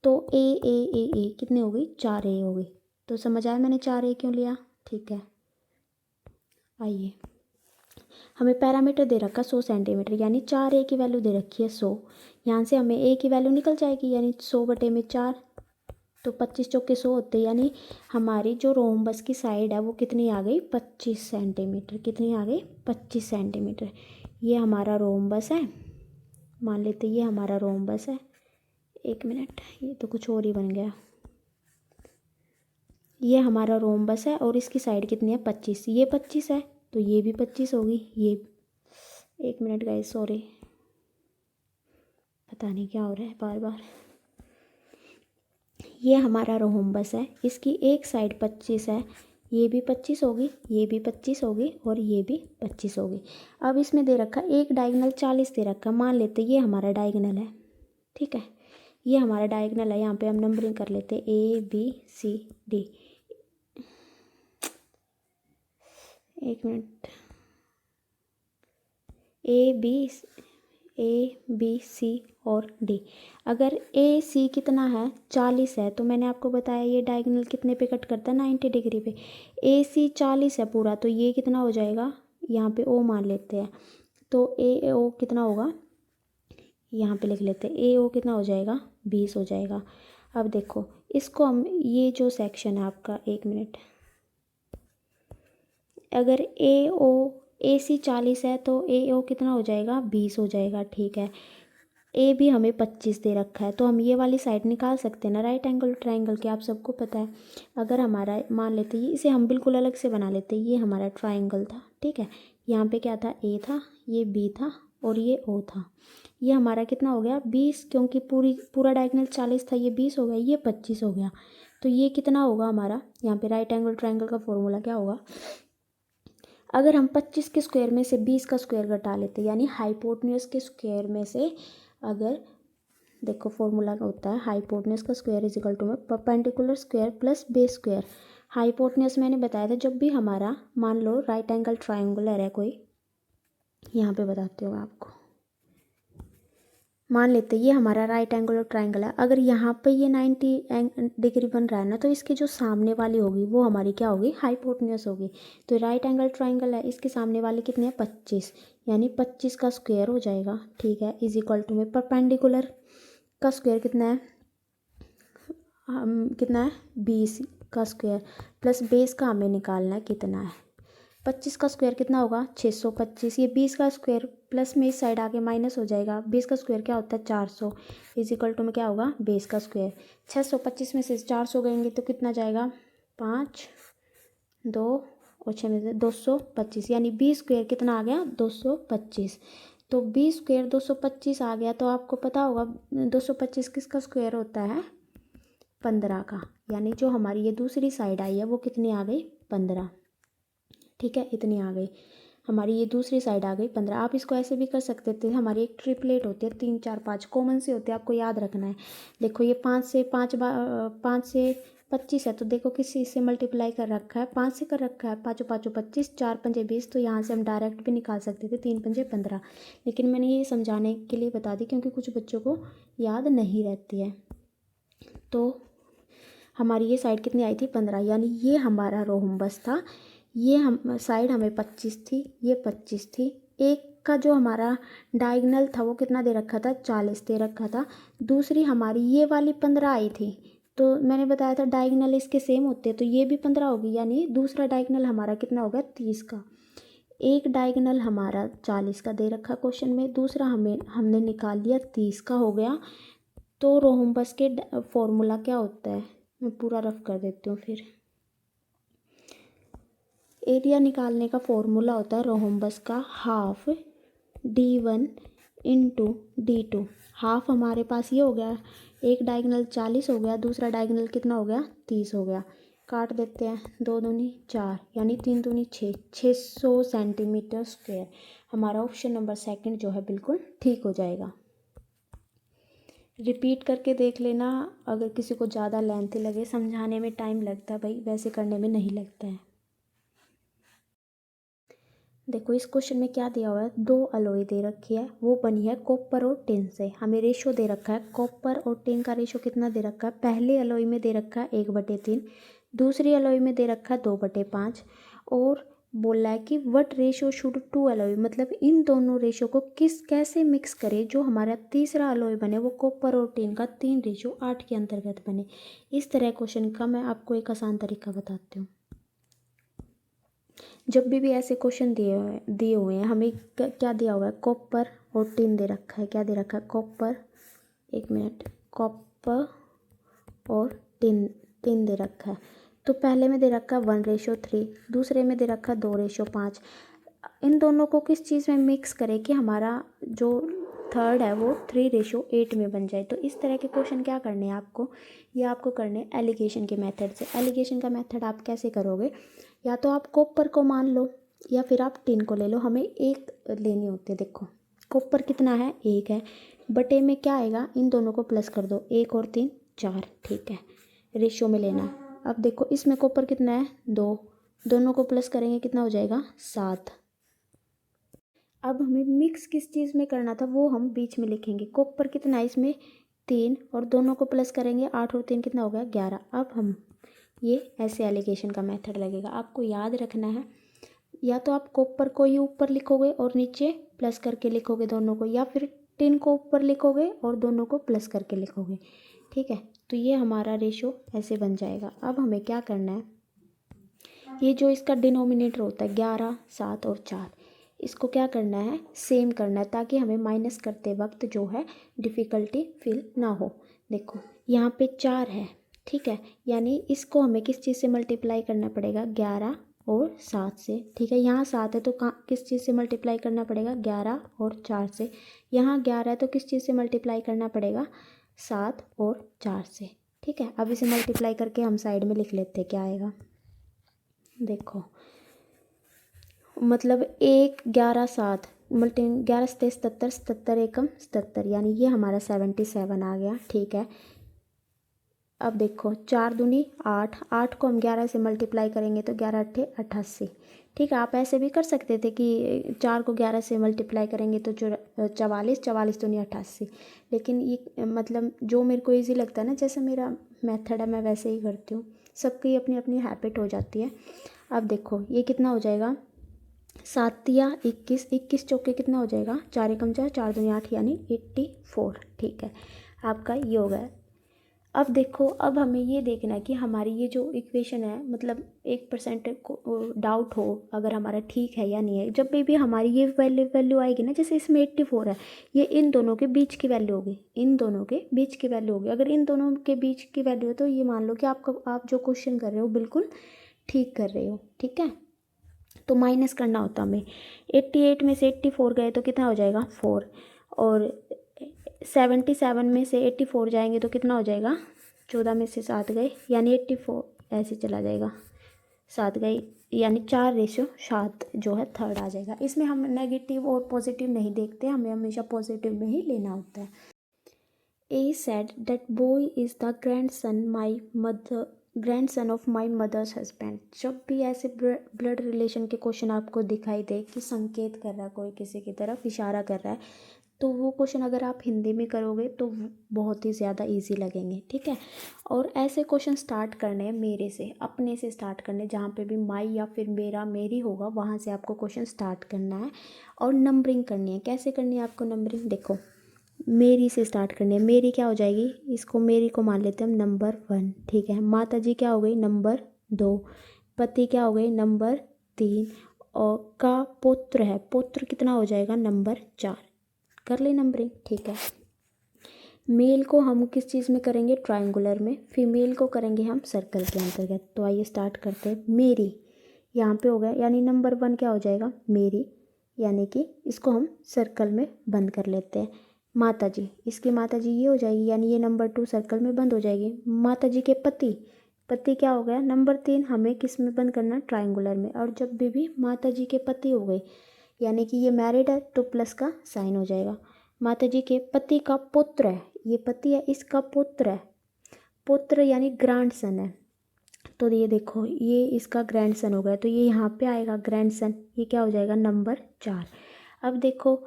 तो ए कितनी हो गई, 4A हो गई। तो समझ आया मैंने 4A क्यों लिया। ठीक है, आइए, हमें पैरामीटर दे रखा 100 सेंटीमीटर, यानी 4A की वैल्यू दे रखी है 100। यहाँ से हमें A की वैल्यू निकल जाएगी, यानी 100/4, तो 25 चौके 100 होते, यानी हमारी जो रोम्बस की साइड है वो कितनी आ गई, 25 सेंटीमीटर। कितनी आ गई, 25 सेंटीमीटर। ये हमारा रोम्बस है, मान लेते ये हमारा रोम्बस है। एक मिनट, ये तो कुछ और ही बन गया। ये हमारा रोम्बस है और इसकी साइड कितनी है, 25। ये 25 है तो ये भी 25 होगी। ये, एक मिनट गाइस, सॉरी, पता नहीं क्या हो रहा है बार बार। ये हमारा रोम्बस है, इसकी एक साइड 25 है, ये भी 25 होगी, ये भी 25 होगी और ये भी 25 होगी। अब इसमें दे रखा एक डायगोनल 40 दे रखा, मान लेते ये हमारा डायगोनल है। ठीक है, ये हमारा डायगोनल है। यहाँ पे हम नंबरिंग कर लेते ABCD। एक मिनट, A B C और D। अगर AC कितना है, 40 है, तो मैंने आपको बताया ये डायगोनल कितने पे कट करता है, 90 डिग्री पे। AC 40 है पूरा, तो ये कितना हो जाएगा, यहाँ पे O मान लेते हैं, तो AO कितना होगा, यहाँ पे लिख लेते हैं AO कितना हो जाएगा, 20 हो जाएगा। अब देखो इसको हम, ये जो सेक्शन है आपका, एक मिनट, अगर AC 40 है तो AO कितना हो जाएगा, 20 हो जाएगा। ठीक है, ए भी हमें 25 दे रखा है, तो हम ये वाली साइड निकाल सकते हैं ना, राइट एंगल ट्रायंगल के, आप सबको पता है। अगर हमारा, मान लेते हैं इसे हम बिल्कुल अलग से बना लेते हैं, ये हमारा ट्रायंगल था। ठीक है, यहाँ पे क्या था, A था, ये B था और ये O था। ये हमारा कितना हो गया, 20, क्योंकि पूरा डायगोनल 40 था, ये 20 हो गया, ये 25 हो गया। तो ये कितना होगा हमारा, यहाँ पे राइट एंगल ट्रायंगल का फॉर्मूला क्या होगा, अगर हम 25 के स्क्वायर में से 20 का स्क्वायर घटा लेते, यानी हाइपोटेन्यूज के स्क्वायर में से, अगर देखो फॉर्मूला होता है हाइपोटेन्यूज का स्क्वायर इज इक्वल टू में perpendicular square plus base square. Hypotenuse मैंने बताया था, जब भी हमारा मान लो राइट एंगल ट्रायंगुलर है कोई, यहाँ पे बताती हूँ आपको, मान लेते ये हमारा राइट एंगल ट्रायंगल है। अगर यहाँ पे ये 90 डिग्री बन रहा है ना, तो इसके जो सामने वाली होगी वो हमारी क्या होगी, हाइपोटेन्यूज होगी। तो राइट एंगल ट्रायंगल है, इसके सामने वाली कितनी है, 25, यानी 25 का स्क्वायर हो जाएगा। ठीक है, इज इक्वल टू में परपेंडिकुलर का स्क्वायर कितना है, कितना है, 20 का स्क्वायर प्लस बेस का हमें निकालना है कितना है, 25 का स्क्वायर कितना होगा, 625। ये 20 का स्क्वायर प्लस में इस साइड आके माइनस हो जाएगा, 20 का स्क्वायर क्या होता है, 400, इज इक्वल टू में क्या होगा, बेस का स्क्वायर। 625 में से 400 गएंगे तो कितना जाएगा, 5 2 और 6 में से 225, यानी 20 स्क्वायर कितना आ गया, 225। तो 20 स्क्वायर 225 आ गया, तो आपको पता होगा 225 किसका स्क्वायर होता है, 15 का। यानी जो हमारी ये दूसरी साइड आई है वो कितनी आ गई, 15। ठीक है, इतनी आ गई हमारी ये दूसरी साइड आ गई 15। आप इसको ऐसे भी कर सकते थे, हमारी एक ट्रिपलेट होती है, 3 4 5 कॉमन से होते हैं, आपको याद रखना है। देखो ये 5 से 25 है, तो देखो किसी से मल्टीप्लाई कर रखा है, 5 से कर रखा है, 5 5 25, 4 5 20, तो यहाँ से हम डायरेक्ट भी निकाल सकते थे, 3 5 15। लेकिन मैंने ये समझाने के लिए बता दी, क्योंकि कुछ बच्चों को याद नहीं रहती है। तो हमारी ये साइड कितनी आई थी, 15, यानी ये हमारा रोम्बस था। ये हम साइड हमें 25 थी, ये 25 थी। एक का जो हमारा डायगोनल था वो कितना दे रखा था, 40 दे रखा था। दूसरी हमारी ये वाली 15 आई थी, तो मैंने बताया था डायगोनल इसके सेम होते हैं, तो ये भी 15 होगी, यानी दूसरा डायगोनल हमारा कितना हो गया, 30 का। एक डायगोनल हमारा 40 का दे रखा क्वेश्चन में, दूसरा हमने निकाल लिया 30 का हो गया। तो रोम्बस के फॉर्मूला क्या होता है, मैं पूरा रफ कर देती हूँ फिर। एरिया निकालने का फॉर्मूला होता है रोम्बस का half D1 into D2। Half हमारे पास ये हो गया, एक डायगोनल 40 हो गया, दूसरा डायगोनल कितना हो गया, 30 हो गया। काट देते हैं, 2 दूनी 4, यानी 3 दूनी 6, 600 सेंटीमीटर स्क्वायर। हमारा ऑप्शन नंबर सेकंड जो है बिल्कुल ठीक हो जाएगा। रिपीट करके देख लेना, अगर किसी को ज़्यादा लेंथी लगे, समझाने में टाइम लगता है भाई, वैसे करने में नहीं लगता है। देखो इस क्वेश्चन में क्या दिया हुआ है, 2 अलॉय दे रखी है, वो बनी है कॉपर और टिन से। हमें रेशो दे रखा है, कॉपर और टिन का रेशो कितना दे रखा है, पहले अलॉय में दे रखा है 1/3, दूसरी अलॉय में दे रखा है 2/5, और बोला है कि what ratio should to alloy, मतलब इन दोनों रेशो को कैसे मिक्स करें जो हमारा तीसरा अलॉय बने वो कॉपर और टिन का 3:8 के अंतर्गत बने। इस तरह क्वेश्चन का मैं आपको एक आसान तरीका बताती हूँ। जब भी ऐसे क्वेश्चन दिए हुए हैं, हमें क्या दिया हुआ है, कॉपर और टिन दे रखा है। क्या दे रखा है, कॉपर, एक मिनट, कॉपर और टिन दे रखा है। तो पहले में दे रखा है 1:3, दूसरे में दे रखा है 2:5। इन दोनों को किस चीज़ में मिक्स करें कि हमारा जो थर्ड है वो 3:8 में बन जाए। तो इस तरह के क्वेश्चन क्या करने हैं आपको, ये आपको करने हैं एलिगेशन के मेथड से। एलिगेशन का मेथड आप कैसे करोगे, या तो आप कॉपर को मान लो या फिर आप टिन को ले लो। हमें एक लेनी होती है। देखो कॉपर कितना है, 1 है, बटे में क्या आएगा, इन दोनों को प्लस कर दो, 1 और 3 4, ठीक है, रेशियो में लेना है। अब देखो इसमें कॉपर कितना है, 2, दोनों को प्लस करेंगे कितना हो जाएगा, 7। अब हमें मिक्स किस चीज़ में करना था वो हम बीच में लिखेंगे। कॉपर कितना है इसमें, 3, और दोनों को प्लस करेंगे, 8 और 3 कितना हो गया, 11। अब हम ये ऐसे एलिगेशन का मेथड लगेगा। आपको याद रखना है, या तो आप कॉपर को ही ऊपर लिखोगे और नीचे प्लस करके लिखोगे दोनों को, या फिर टिन को ऊपर लिखोगे और दोनों को प्लस करके लिखोगे, ठीक है। तो ये हमारा रेशो ऐसे बन जाएगा। अब हमें क्या करना है, ये जो इसका डिनोमिनेटर होता है 11, 7 और 4, इसको क्या करना है, सेम करना है, ताकि हमें माइनस करते वक्त जो है डिफ़िकल्टी फील ना हो। देखो यहाँ पे 4 है, ठीक है, यानी इसको हमें किस चीज़ से मल्टीप्लाई करना पड़ेगा, 11 और 7 से, ठीक है। यहाँ 7 है तो किस चीज़ से मल्टीप्लाई करना पड़ेगा, 11 और 4 से। यहाँ 11 है तो किस चीज़ से मल्टीप्लाई करना पड़ेगा, 7 और 4 से, ठीक है। अब इसे मल्टीप्लाई करके हम साइड में लिख लेते हैं, क्या आएगा, देखो मतलब 1, 11, 7 मल्टी 11 सते 77, 77 एकम 77, यानी ये हमारा 77 आ गया, ठीक है। अब देखो 4 दूनी 8, 8 को हम 11 से मल्टीप्लाई करेंगे तो 11 अट्ठे 88, ठीक है। आप ऐसे भी कर सकते थे कि 4 को 11 से मल्टीप्लाई करेंगे तो 44, 44 दूनी 88, लेकिन ये मतलब जो मेरे को ईजी लगता है ना, जैसे मेरा मेथड है मैं वैसे ही करती हूँ, सबकी अपनी अपनी हैबिट हो जाती है। अब देखो ये कितना हो जाएगा, 7 या 21, 21 चौके कितना हो जाएगा, 4 एकम 4, 4 दूनी 8, यानी 84, ठीक है। आपका ये हो गया। अब देखो, अब हमें ये देखना है कि हमारी ये जो इक्वेशन है, मतलब 1% को डाउट हो अगर हमारा ठीक है या नहीं है। जब भी हमारी ये वैल्यू आएगी ना, जैसे इसमें 84 है, ये इन दोनों के बीच की वैल्यू होगी, इन दोनों के बीच की वैल्यू होगी। अगर इन दोनों के बीच की वैल्यू है तो ये मान लो कि आप जो क्वेश्चन कर रहे हो बिल्कुल ठीक कर रहे हो, ठीक है। तो माइनस करना होता हमें, 88 में से 84 गए तो कितना हो जाएगा, 4, और 77 में से 84 जाएंगे तो कितना हो जाएगा, 14 में से 7 गए, यानी 84 ऐसे चला जाएगा, 7 गए, यानी 4:7 जो है थर्ड आ जाएगा। इसमें हम नेगेटिव और पॉजिटिव नहीं देखते, हमें हमेशा पॉजिटिव में ही लेना होता है। A said that boy is the grandson of my mother's husband. जब भी ऐसे ब्लड रिलेशन के क्वेश्चन आपको दिखाई दे कि संकेत कर रहा है, कोई किसी की तरफ इशारा कर रहा है, तो वो क्वेश्चन अगर आप हिंदी में करोगे तो बहुत ही ज़्यादा इजी लगेंगे, ठीक है। और ऐसे क्वेश्चन स्टार्ट करने हैं मेरे से, अपने से स्टार्ट करने, जहाँ पे भी माई या फिर मेरा मेरी होगा वहाँ से आपको क्वेश्चन स्टार्ट करना है। और नंबरिंग करनी है। कैसे करनी है आपको नंबरिंग, देखो मेरी से स्टार्ट करनी है। मेरी क्या हो जाएगी, इसको मेरी को मान लेते हैं हम नंबर 1, ठीक है। माता जी क्या हो गई, नंबर 2, पति क्या हो गई, नंबर 3, और का पुत्र है, पुत्र कितना हो जाएगा, नंबर 4। कर ले नंबरिंग, ठीक है। मेल को हम किस चीज़ में करेंगे, ट्रायंगुलर में, फीमेल को करेंगे हम सर्कल के अंतर्गत। तो आइए स्टार्ट करते हैं। मेरी यहाँ पे हो गया, यानी नंबर 1 क्या हो जाएगा, मेरी, यानी कि इसको हम सर्कल में बंद कर लेते हैं। माता जी, इसकी माता जी ये हो जाएगी, यानी ये नंबर 2 सर्कल में बंद हो जाएगी। माता जी के पति, पति क्या हो गया, नंबर 3, हमें किस में बंद करना है, ट्रायंगुलर में। और जब भी माता जी के पति हो गए, यानी कि ये मैरिड है तो प्लस का साइन हो जाएगा। माता जी के पति का पुत्र है, ये पति है, इसका पुत्र है, पुत्र यानी ग्रैंडसन है, तो ये देखो ये इसका ग्रैंडसन हो गया, तो ये यहाँ पे आएगा ग्रैंडसन, ये क्या हो जाएगा नंबर 4। अब देखो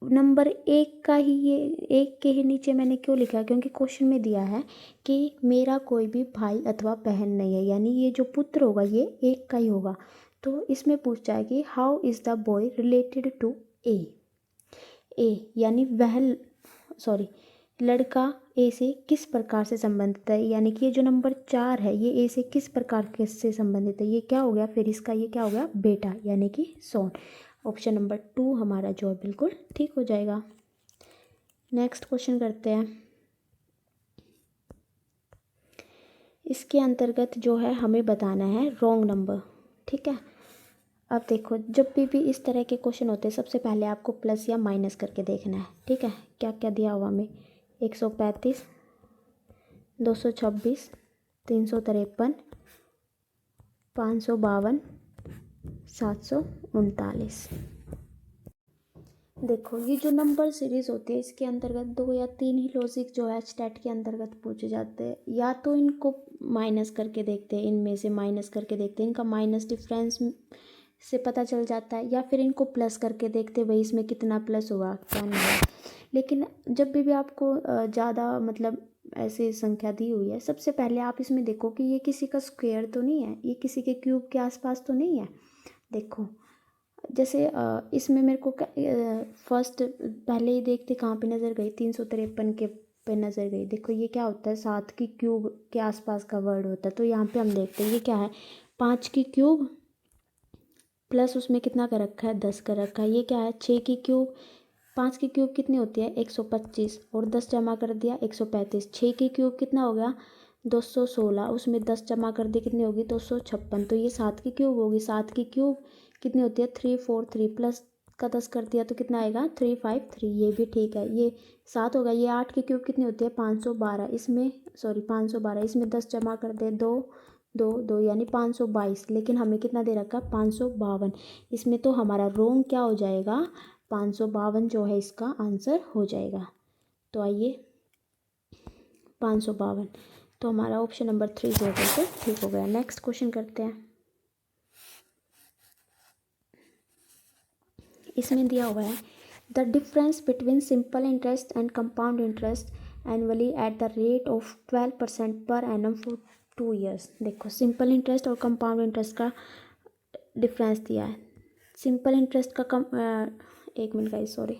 नंबर 1 का ही, ये 1 के ही नीचे मैंने क्यों लिखा, क्योंकि क्वेश्चन में दिया है कि मेरा कोई भी भाई अथवा बहन नहीं है, यानी ये जो पुत्र होगा ये 1 का ही होगा। तो इसमें पूछा है कि how is the boy related to A. यानी वह लड़का ए से किस प्रकार से संबंधित है, यानी कि ये जो नंबर 4 है ये ए से किस प्रकार के से संबंधित है, ये क्या हो गया फिर इसका, ये क्या हो गया बेटा, यानी कि सोन। ऑप्शन नंबर 2 हमारा जो है बिल्कुल ठीक हो जाएगा। नेक्स्ट क्वेश्चन करते हैं। इसके अंतर्गत जो है हमें बताना है रॉन्ग नंबर, ठीक है। अब देखो जब भी इस तरह के क्वेश्चन होते हैं सबसे पहले आपको प्लस या माइनस करके देखना है, ठीक है। क्या क्या दिया हुआ हमें, 135, 226, 353, 552, 739। देखो ये जो नंबर सीरीज़ होती है इसके अंतर्गत 2 या 3 ही लॉजिक जो है स्टैट के अंतर्गत पूछे जाते हैं। या तो इनको माइनस करके देखते हैं, इनमें से माइनस करके देखते हैं, इनका माइनस डिफरेंस से पता चल जाता है, या फिर इनको प्लस करके देखते हैं भाई इसमें कितना प्लस होगा क्या नहीं होगा। लेकिन जब भी आपको ज़्यादा मतलब ऐसे संख्या दी हुई है, सबसे पहले आप इसमें देखो कि ये किसी का स्क्वायर तो नहीं है, ये किसी के क्यूब के आसपास तो नहीं है। देखो जैसे इसमें मेरे को फर्स्ट पहले ही देखते कहाँ पे नज़र गई, 353 के पे नज़र गई। देखो ये क्या होता है 7 की क्यूब के आसपास का वर्ड होता है। तो यहाँ पे हम देखते हैं ये क्या है 5 की क्यूब प्लस उसमें कितना कर रखा है 10 कर रखा है। ये क्या है 6 की क्यूब, 5 की क्यूब कितनी होती है 125 और 10 जमा कर दिया 135। 6 की क्यूब कितना हो गया 216, उसमें 10 जमा कर दी कितनी होगी 256। तो ये 7 की क्यूब होगी, 7 की क्यूब कितनी होती है 343 प्लस का 10 कर दिया तो कितना आएगा 353। ये भी ठीक है, ये 7 होगा। ये 8 की क्यूब कितनी होती है 512, इसमें 512, इसमें 10 जमा कर दे 2 2 2 यानी 522। लेकिन हमें कितना दे रखा है 552, इसमें तो हमारा रोंग क्या हो जाएगा 552 जो है इसका आंसर हो जाएगा। तो आइए 552, तो हमारा ऑप्शन नंबर 3 जो है ठीक हो गया। नेक्स्ट क्वेश्चन करते हैं। इसमें दिया हुआ है the difference between simple interest and compound interest annually at the rate of 12% per annum for 2 years. देखो सिंपल इंटरेस्ट और कंपाउंड इंटरेस्ट का डिफरेंस दिया है। सिंपल इंटरेस्ट का एक minute guys sorry,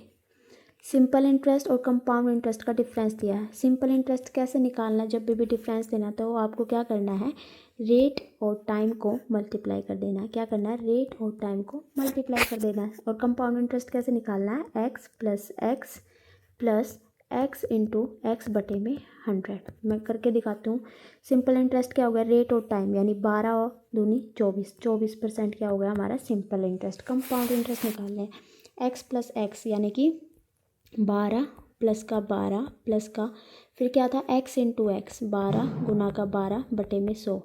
simple interest और कंपाउंड इंटरेस्ट का difference दिया है। सिंपल इंटरेस्ट कैसे निकालना है, जब भी डिफरेंस देना तो आपको क्या करना है रेट और टाइम को मल्टीप्लाई कर देना है। क्या करना है रेट और टाइम को मल्टीप्लाई कर देना है। और कंपाउंड इंटरेस्ट कैसे निकालना है x plus x into x बटे में 100। मैं करके दिखाती हूँ। सिंपल इंटरेस्ट क्या हो गया रेट और टाइम यानी 12 और दूनी 24% क्या हो गया हमारा सिंपल इंटरेस्ट। कंपाउंड इंटरेस्ट निकालना है एक्स प्लस एक्स यानी कि 12 प्लस का 12 प्लस का फिर क्या था एक्स इंटू एक्स 12 गुना का 12 बटे में 100।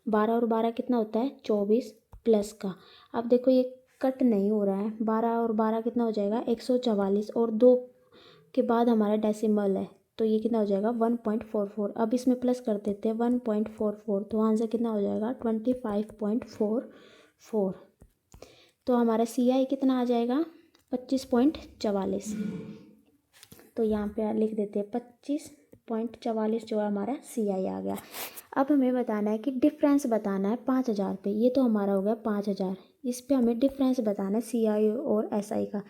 12 और 12 कितना होता है 24 प्लस का। अब देखो ये कट नहीं हो रहा है, 12 और 12 कितना हो जाएगा 144 और 2 के बाद हमारा डेसिमल है तो ये कितना हो जाएगा 1.44। अब इसमें प्लस कर देते हैं 1.44 तो आंसर कितना हो जाएगा 25.44। तो हमारा CI कितना आ जाएगा 25.44। तो यहाँ पे लिख देते हैं 25.44 जो है हमारा CI आ गया। अब हमें बताना है कि डिफरेंस बताना है 5000 पे। ये तो हमारा हो गया 5000, इस पे हमें डिफरेंस बताना है CI और SI का।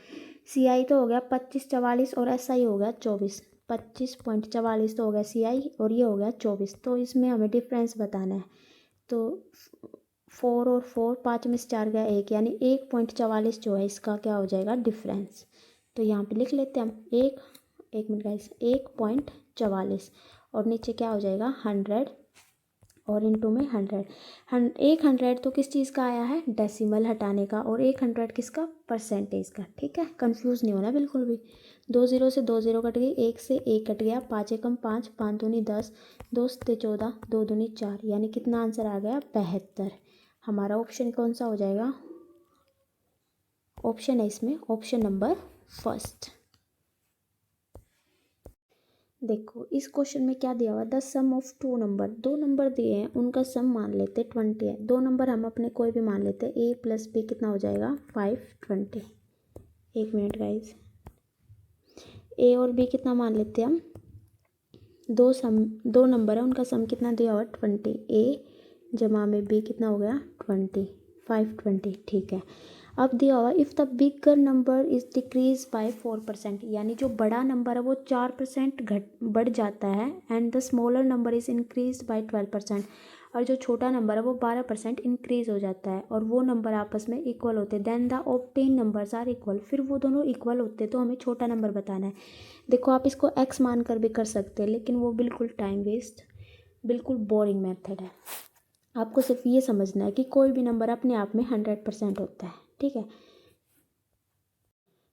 CI तो हो गया 2544 और SI हो गया 24। 25.44 तो हो गया CI और ये हो गया 24। तो इसमें हमें डिफरेंस बताना है। तो 4 और 4 5 में से 4 गया 1 यानी 1.44 जो है इसका क्या हो जाएगा डिफरेंस। तो यहाँ पे लिख लेते हैं हम एक मिनट गाइस 1.44 और नीचे क्या हो जाएगा 100 और इंटू में 100। 100 तो किस चीज़ का आया है डेसिमल हटाने का और 100 किसका परसेंटेज का। ठीक है कंफ्यूज नहीं होना बिल्कुल भी। 2 0 से 2 0 कट गई, 1 से 1 कट गया, 5 एकम 5, 5 दूनी 10, 2 से 14, 2 दूनी 4 यानी कितना आंसर आ गया 72। हमारा ऑप्शन कौन सा हो जाएगा, ऑप्शन है इसमें ऑप्शन नंबर फर्स्ट। देखो इस क्वेश्चन में क्या दिया हुआ, the sum of two number, दो नंबर दिए हैं उनका सम मान लेते 20 है, दो नंबर हम अपने कोई भी मान लेते, a प्लस b कितना हो जाएगा 520। एक मिनट गाइज, a और b कितना मान लेते हैं हम, दो नंबर है उनका सम कितना दिया हुआ 20, a जमा में b कितना हो गया 20, 520। ठीक है, अब दिया हुआ if the bigger number is decrease by 4%, यानी जो बड़ा नंबर है वो 4% बढ़ जाता है, and the smaller number is increase by 12%, और जो छोटा नंबर है वो 12% इंक्रीज हो जाता है, और वो नंबर आपस में इक्वल होते हैं, then the obtain numbers are equal, फिर वो दोनों इक्वल होते हैं तो हमें छोटा नंबर बताना है। देखो आप इसको x मान कर भी कर सकते हैं, लेकिन वो बिल्कुल टाइम वेस्ट, बिल्कुल बोरिंग मेथड है। आपको सिर्फ ये समझना है कि कोई भी नंबर अपने आप में 100% होता है, ठीक है,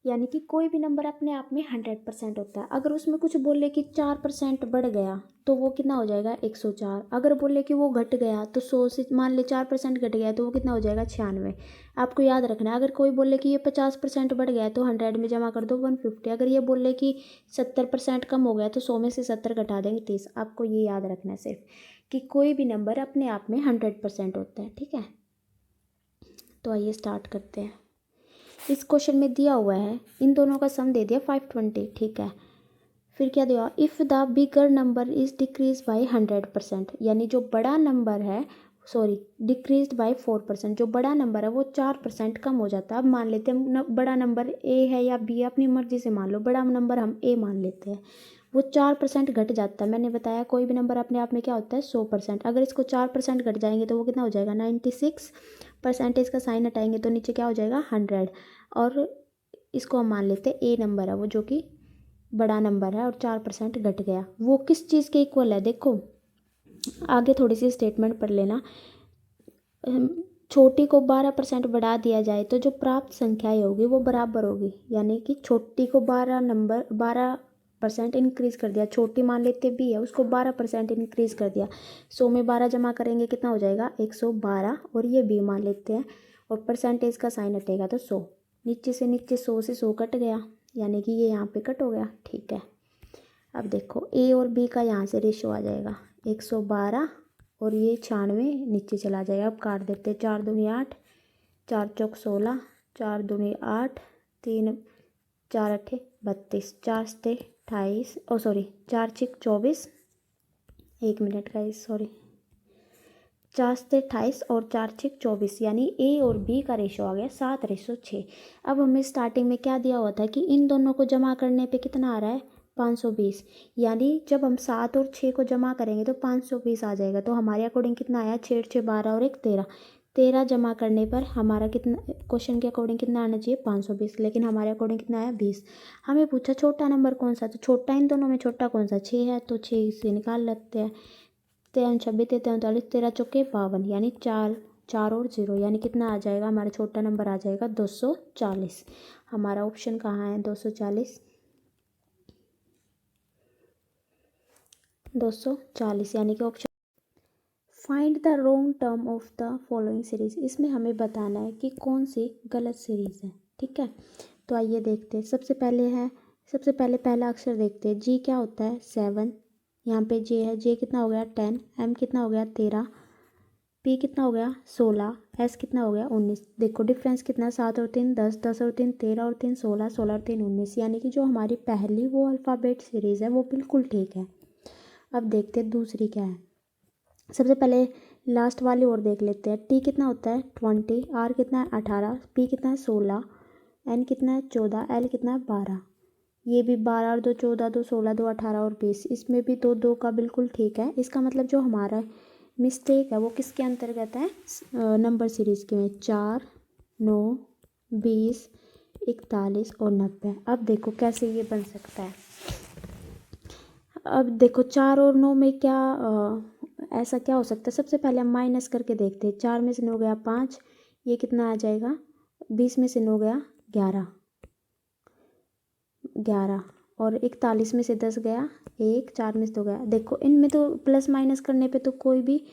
यानी कि कोई भी नंबर अपने आप में 100% होता है। अगर उसमें कुछ बोले कि 4% बढ़ गया तो वो कितना हो जाएगा 104, अगर बोले कि वो घट गया तो 100 से मान ले 4% घट गया तो वो कितना हो जाएगा 96। आपको याद रखना है, अगर कोई बोले कि ये 50% बढ़ गया तो 100 में जमा कर दो 150, अगर ये बोले कि 70% कम हो गया तो 100 में से 70 घटा देंगे 30। आपको ये याद रखना है सिर्फ कि कोई भी नंबर अपने आप में 100% होता है, ठीक है। तो आइए स्टार्ट करते हैं। इस क्वेश्चन में दिया हुआ है इन दोनों का सम दे दिया 520, ठीक है। फिर क्या दिया, if the bigger number is decrease by 100%, यानी जो बड़ा नंबर है, सॉरी डिक्रीज बाय 4%, जो बड़ा नंबर है वो 4% कम हो जाता है। अब मान लेते हैं बड़ा नंबर a है या b है, अपनी मर्जी से मान लो, बड़ा नंबर हम a मान लेते हैं, वो 4% घट जाता है। मैंने बताया कोई भी नंबर अपने आप में क्या होता है 100%, अगर इसको 4% घट जाएंगे तो वो कितना हो जाएगा 96, परसेंटेज का साइन हटाएंगे तो नीचे क्या हो जाएगा 100, और इसको हम मान लेते हैं a नंबर है वो, जो कि बड़ा नंबर है, और 4% घट गया, वो किस चीज़ के इक्वल है। देखो आगे थोड़ी सी स्टेटमेंट पढ़ लेना, छोटी को 12% बढ़ा दिया जाए तो जो प्राप्त संख्याएं होगी वो बराबर होगी, यानी कि छोटी को 12% इंक्रीज कर दिया, छोटी मान लेते भी है उसको 12% इंक्रीज कर दिया, 100 में 12 जमा करेंगे कितना हो जाएगा 112, और ये भी मान लेते हैं, और परसेंटेज का साइन हटेगा तो 100, नीचे से नीचे 100 से 100 कट गया, यानी कि ये यहाँ पे कट हो गया, ठीक है। अब देखो a और b का यहाँ से रेशो आ जाएगा 112 और ये 96 नीचे चला जाएगा। अब काट देते, 4 दूनी 8, 4 चौक 16, 4 दूनी 8, 3 4 अट्ठे 32, 4 सते 28, ओ सॉरी 4 छिक 24, एक मिनट का सॉरी 4 सते 28 और 4 छिक 24, यानी a और b का रेशो आ गया 7:6। अब हमें स्टार्टिंग में क्या दिया हुआ था कि इन दोनों को जमा करने पे कितना आ रहा है 520, यानी जब हम 7 और 6 को जमा करेंगे तो 520 आ जाएगा। तो हमारे अकॉर्डिंग कितना आया 6 6 12 और 1 13, 13 जमा करने पर हमारा कितना, क्वेश्चन के अकॉर्डिंग कितना आना चाहिए 520, लेकिन हमारे अकॉर्डिंग कितना आया 20। हमें पूछा छोटा नंबर कौन सा, तो छोटा इन दोनों में छोटा कौन सा 6 है, तो 6 से निकाल लेते हैं, 13 26 43, 13 चौके 52, यानी 4 4 और 0, यानी कितना आ जाएगा हमारा छोटा नंबर आ जाएगा 240। हमारा ऑप्शन कहाँ है 240, 240, यानी कि option. Find the wrong term of the following series, इसमें हमें बताना है कि कौन सी गलत सीरीज है, ठीक है। तो आइए देखते हैं, सबसे पहले पहला अक्षर देखते हैं, जी क्या होता है 7, यहाँ पे जे है, जे कितना हो गया 10, एम कितना हो गया 13, पी कितना हो गया 16, एस कितना हो गया 19। देखो डिफरेंस कितना, 7 और 3 10, 10 और 3 13 और 3 16, 16 और 3 19, यानी कि जो हमारी पहली वो अल्फ़ाबेट सीरीज़ है वो बिल्कुल ठीक है। अब देखते हैं दूसरी क्या है, सबसे पहले लास्ट वाली और देख लेते हैं। टी कितना होता है 20, आर कितना है 18, पी कितना है 16, एन कितना है 14, एल कितना है 12, ये भी 12 और 2 14, 2 16, 2 18 और 20, इसमें भी 2 2 का बिल्कुल ठीक है। इसका मतलब जो हमारा मिस्टेक है वो किसके अंतर्गत है, नंबर सीरीज़ के में, 4 9 20 41 और 90। अब देखो कैसे ये बन सकता है, अब देखो 4 और 9 में क्या ऐसा क्या हो सकता है, सबसे पहले हम माइनस करके देखते हैं, 4 में से 9 गया 5, ये कितना आ जाएगा 20 में से 9 गया 11, और 41 में से 10 गया 1, 4 में से 2 गया। देखो इनमें तो प्लस माइनस करने पे तो कोई भी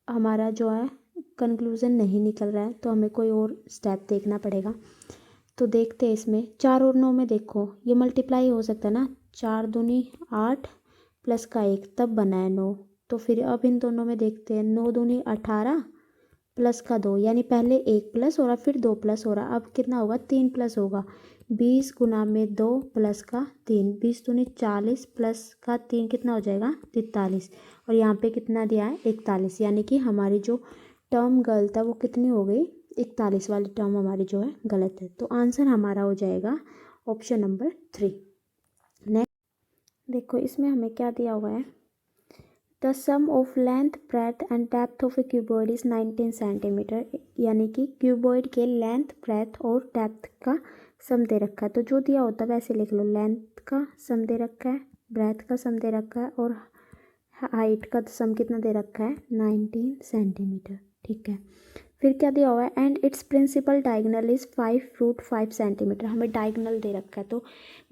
हमारा जो है कंक्लूज़न नहीं निकल रहा है, तो हमें कोई और स्टेप देखना पड़ेगा। तो देखते हैं इसमें 4 और 9 में, देखो ये मल्टीप्लाई हो सकता है ना, 4 दूनी 8 प्लस का 1 तब बना है 9। तो फिर अब इन दोनों में देखते हैं, 9 दूनी 18 प्लस का 2, यानी पहले 1 प्लस हो रहा फिर 2 प्लस हो रहा, अब कितना होगा 3 प्लस होगा। 20 गुना में 2 प्लस का 3, 20 दूनी 40 प्लस का 3 कितना हो जाएगा 43। और यहाँ पे कितना दिया है 41, यानी कि हमारी जो टर्म गलत है वो कितनी हो गई 41 वाली टर्म हमारी जो है गलत है। तो आंसर हमारा हो जाएगा ऑप्शन नंबर 3। नेक्स्ट देखो इसमें हमें क्या दिया हुआ है, the sum of length breadth and depth of a cuboid is 19 centimetre, यानी कि क्यूबॉइड के लेंथ ब्रेथ और डेप्थ का सम दे रखा है। तो जो दिया होता है वैसे लिख लो, लेंथ का सम दे रखा है, ब्रेथ का सम दे रखा है और हाइट का सम कितना दे रखा है 19 सेंटीमीटर। ठीक है, फिर क्या दिया हुआ है, and its principal diagonal is 5√5 centimetre, हमें डायगोनल दे रखा है। तो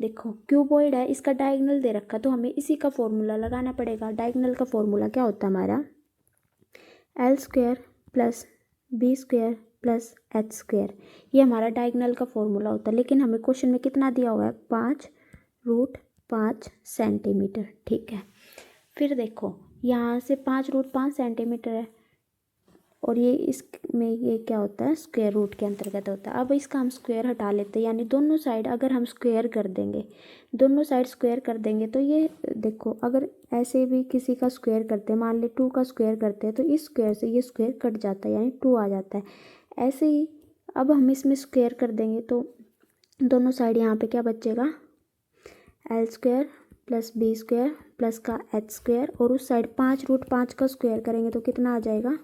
देखो क्यूबॉइड है, इसका डायगोनल दे रखा है, तो हमें इसी का फॉर्मूला लगाना पड़ेगा। डायगोनल का फॉर्मूला क्या होता है हमारा, L² plus B² plus H², ये हमारा डायगोनल का फॉर्मूला होता है। लेकिन हमें क्वेश्चन में कितना दिया हुआ है 5√5 सेंटीमीटर। ठीक है, फिर देखो यहाँ से 5√5 सेंटीमीटर है और ये इसमें ये क्या होता है स्क्वायर रूट के अंतर्गत होता है। अब इसका हम स्क्वायर हटा लेते हैं, यानी दोनों साइड अगर हम स्क्वायर कर देंगे, दोनों साइड स्क्वायर कर देंगे तो ये देखो, अगर ऐसे भी किसी का स्क्वायर करते हैं, मान ले 2 का स्क्वायर करते हैं तो इस स्क्वायर से ये स्क्वायर कट जाता है, यानी 2 आ जाता है। ऐसे ही अब हम इसमें स्क्वायर कर देंगे तो दोनों साइड यहाँ पे क्या बचेगा, L² प्लस B² प्लस का H² और उस साइड 5√5 का स्क्वायर करेंगे तो कितना आ जाएगा,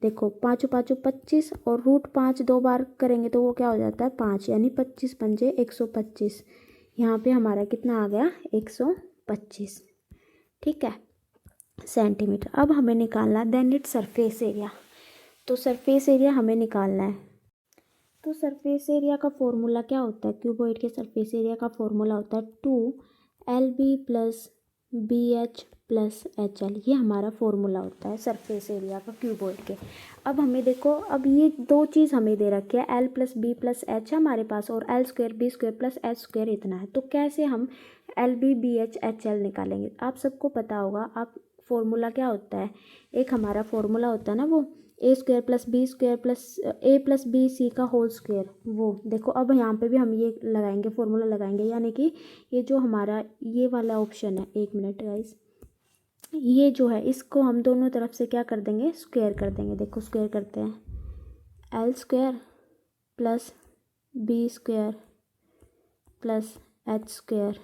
देखो 5×5=25 और √5 2 बार करेंगे तो वो क्या हो जाता है 5, यानी 25×5 = 125। यहाँ पे हमारा कितना आ गया 125। ठीक है, सेंटीमीटर। अब हमें निकालना है देन इट सरफेस एरिया। तो सरफेस एरिया हमें निकालना है। तो सरफेस एरिया का फॉर्मूला क्या होता है, क्यूबॉइड के सरफेस एरिया का फॉर्मूला होता है 2LB plus BH plus HL, ये हमारा फॉर्मूला होता है सरफेस एरिया का क्यूबॉइड के। अब हमें देखो, अब ये दो चीज़ हमें दे रखी है, L plus B plus H हमारे पास और L² B² प्लस H² इतना है। तो कैसे हम LB BH HL निकालेंगे, आप सबको पता होगा। आप फॉर्मूला क्या होता है, एक हमारा फॉर्मूला होता है ना वो A² plus B² plus A plus BC का होल स्क्वायर, वो देखो। अब यहाँ पे भी हम ये लगाएंगे, फॉर्मूला लगाएंगे, यानी कि ये जो हमारा ये वाला ऑप्शन है, 1 मिनट गाइस, ये जो है इसको हम दोनों तरफ से क्या कर देंगे स्क्वायर कर देंगे। देखो स्क्वायर करते हैं, L² plus B² plus H²।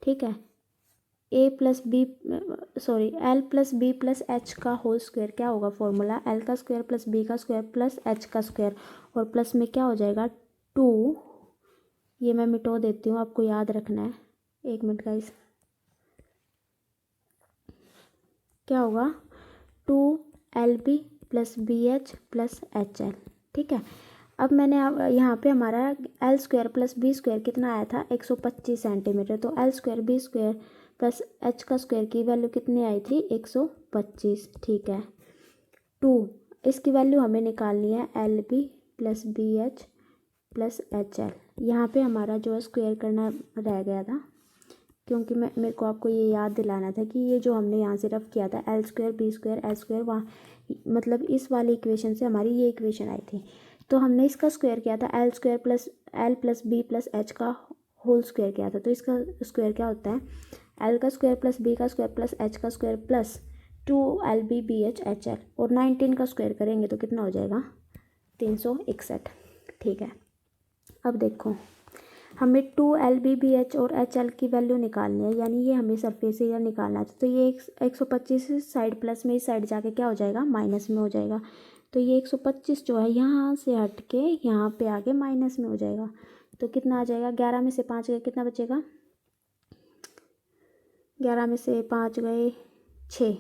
ठीक है, L plus B plus H का होल स्क्वायर क्या होगा फॉर्मूला, L का स्क्वायर प्लस B का स्क्वायर प्लस H का स्क्वायर, और प्लस में क्या हो जाएगा 2, ये मैं मिटो देती हूँ, आपको याद रखना है। 1 मिनट गाइस, क्या होगा 2LB plus BH plus HL। ठीक है, अब मैंने यहाँ पे हमारा L² प्लस B² कितना आया था 125 सेंटीमीटर, तो L² B² प्लस H का स्क्वायर की वैल्यू कितनी आई थी 125। ठीक है, 2 इसकी वैल्यू हमें निकालनी है LB plus BH plus HL। यहाँ पे हमारा जो है स्क्वायर करना रह गया था, क्योंकि मेरे को आपको ये याद दिलाना था कि ये जो हमने यहाँ से रफ किया था L² B² H², वहाँ मतलब इस वाली इक्वेशन से हमारी ये इक्वेशन आई थी। तो हमने इसका स्क्वायर किया था L² plus L plus B plus H का होल स्क्वायर किया था। तो इसका स्क्वायर क्या होता है, L का स्क्वायर प्लस B का स्क्वायर प्लस H का square plus 2LB BH HL, और 19 का स्क्वायर करेंगे तो कितना हो जाएगा 361। ठीक है, अब देखो हमें 2LB BH और HL की वैल्यू निकालनी है, यानी ये हमें सरफेस एरिया निकालना है। तो ये 125 साइड प्लस में इस साइड जाके क्या हो जाएगा माइनस में हो जाएगा। तो ये 125 जो है यहाँ से हट के यहाँ पे आके माइनस में हो जाएगा। तो कितना आ जाएगा, 11 में से 5 गए कितना बचेगा, 11 में से 5 गए 6,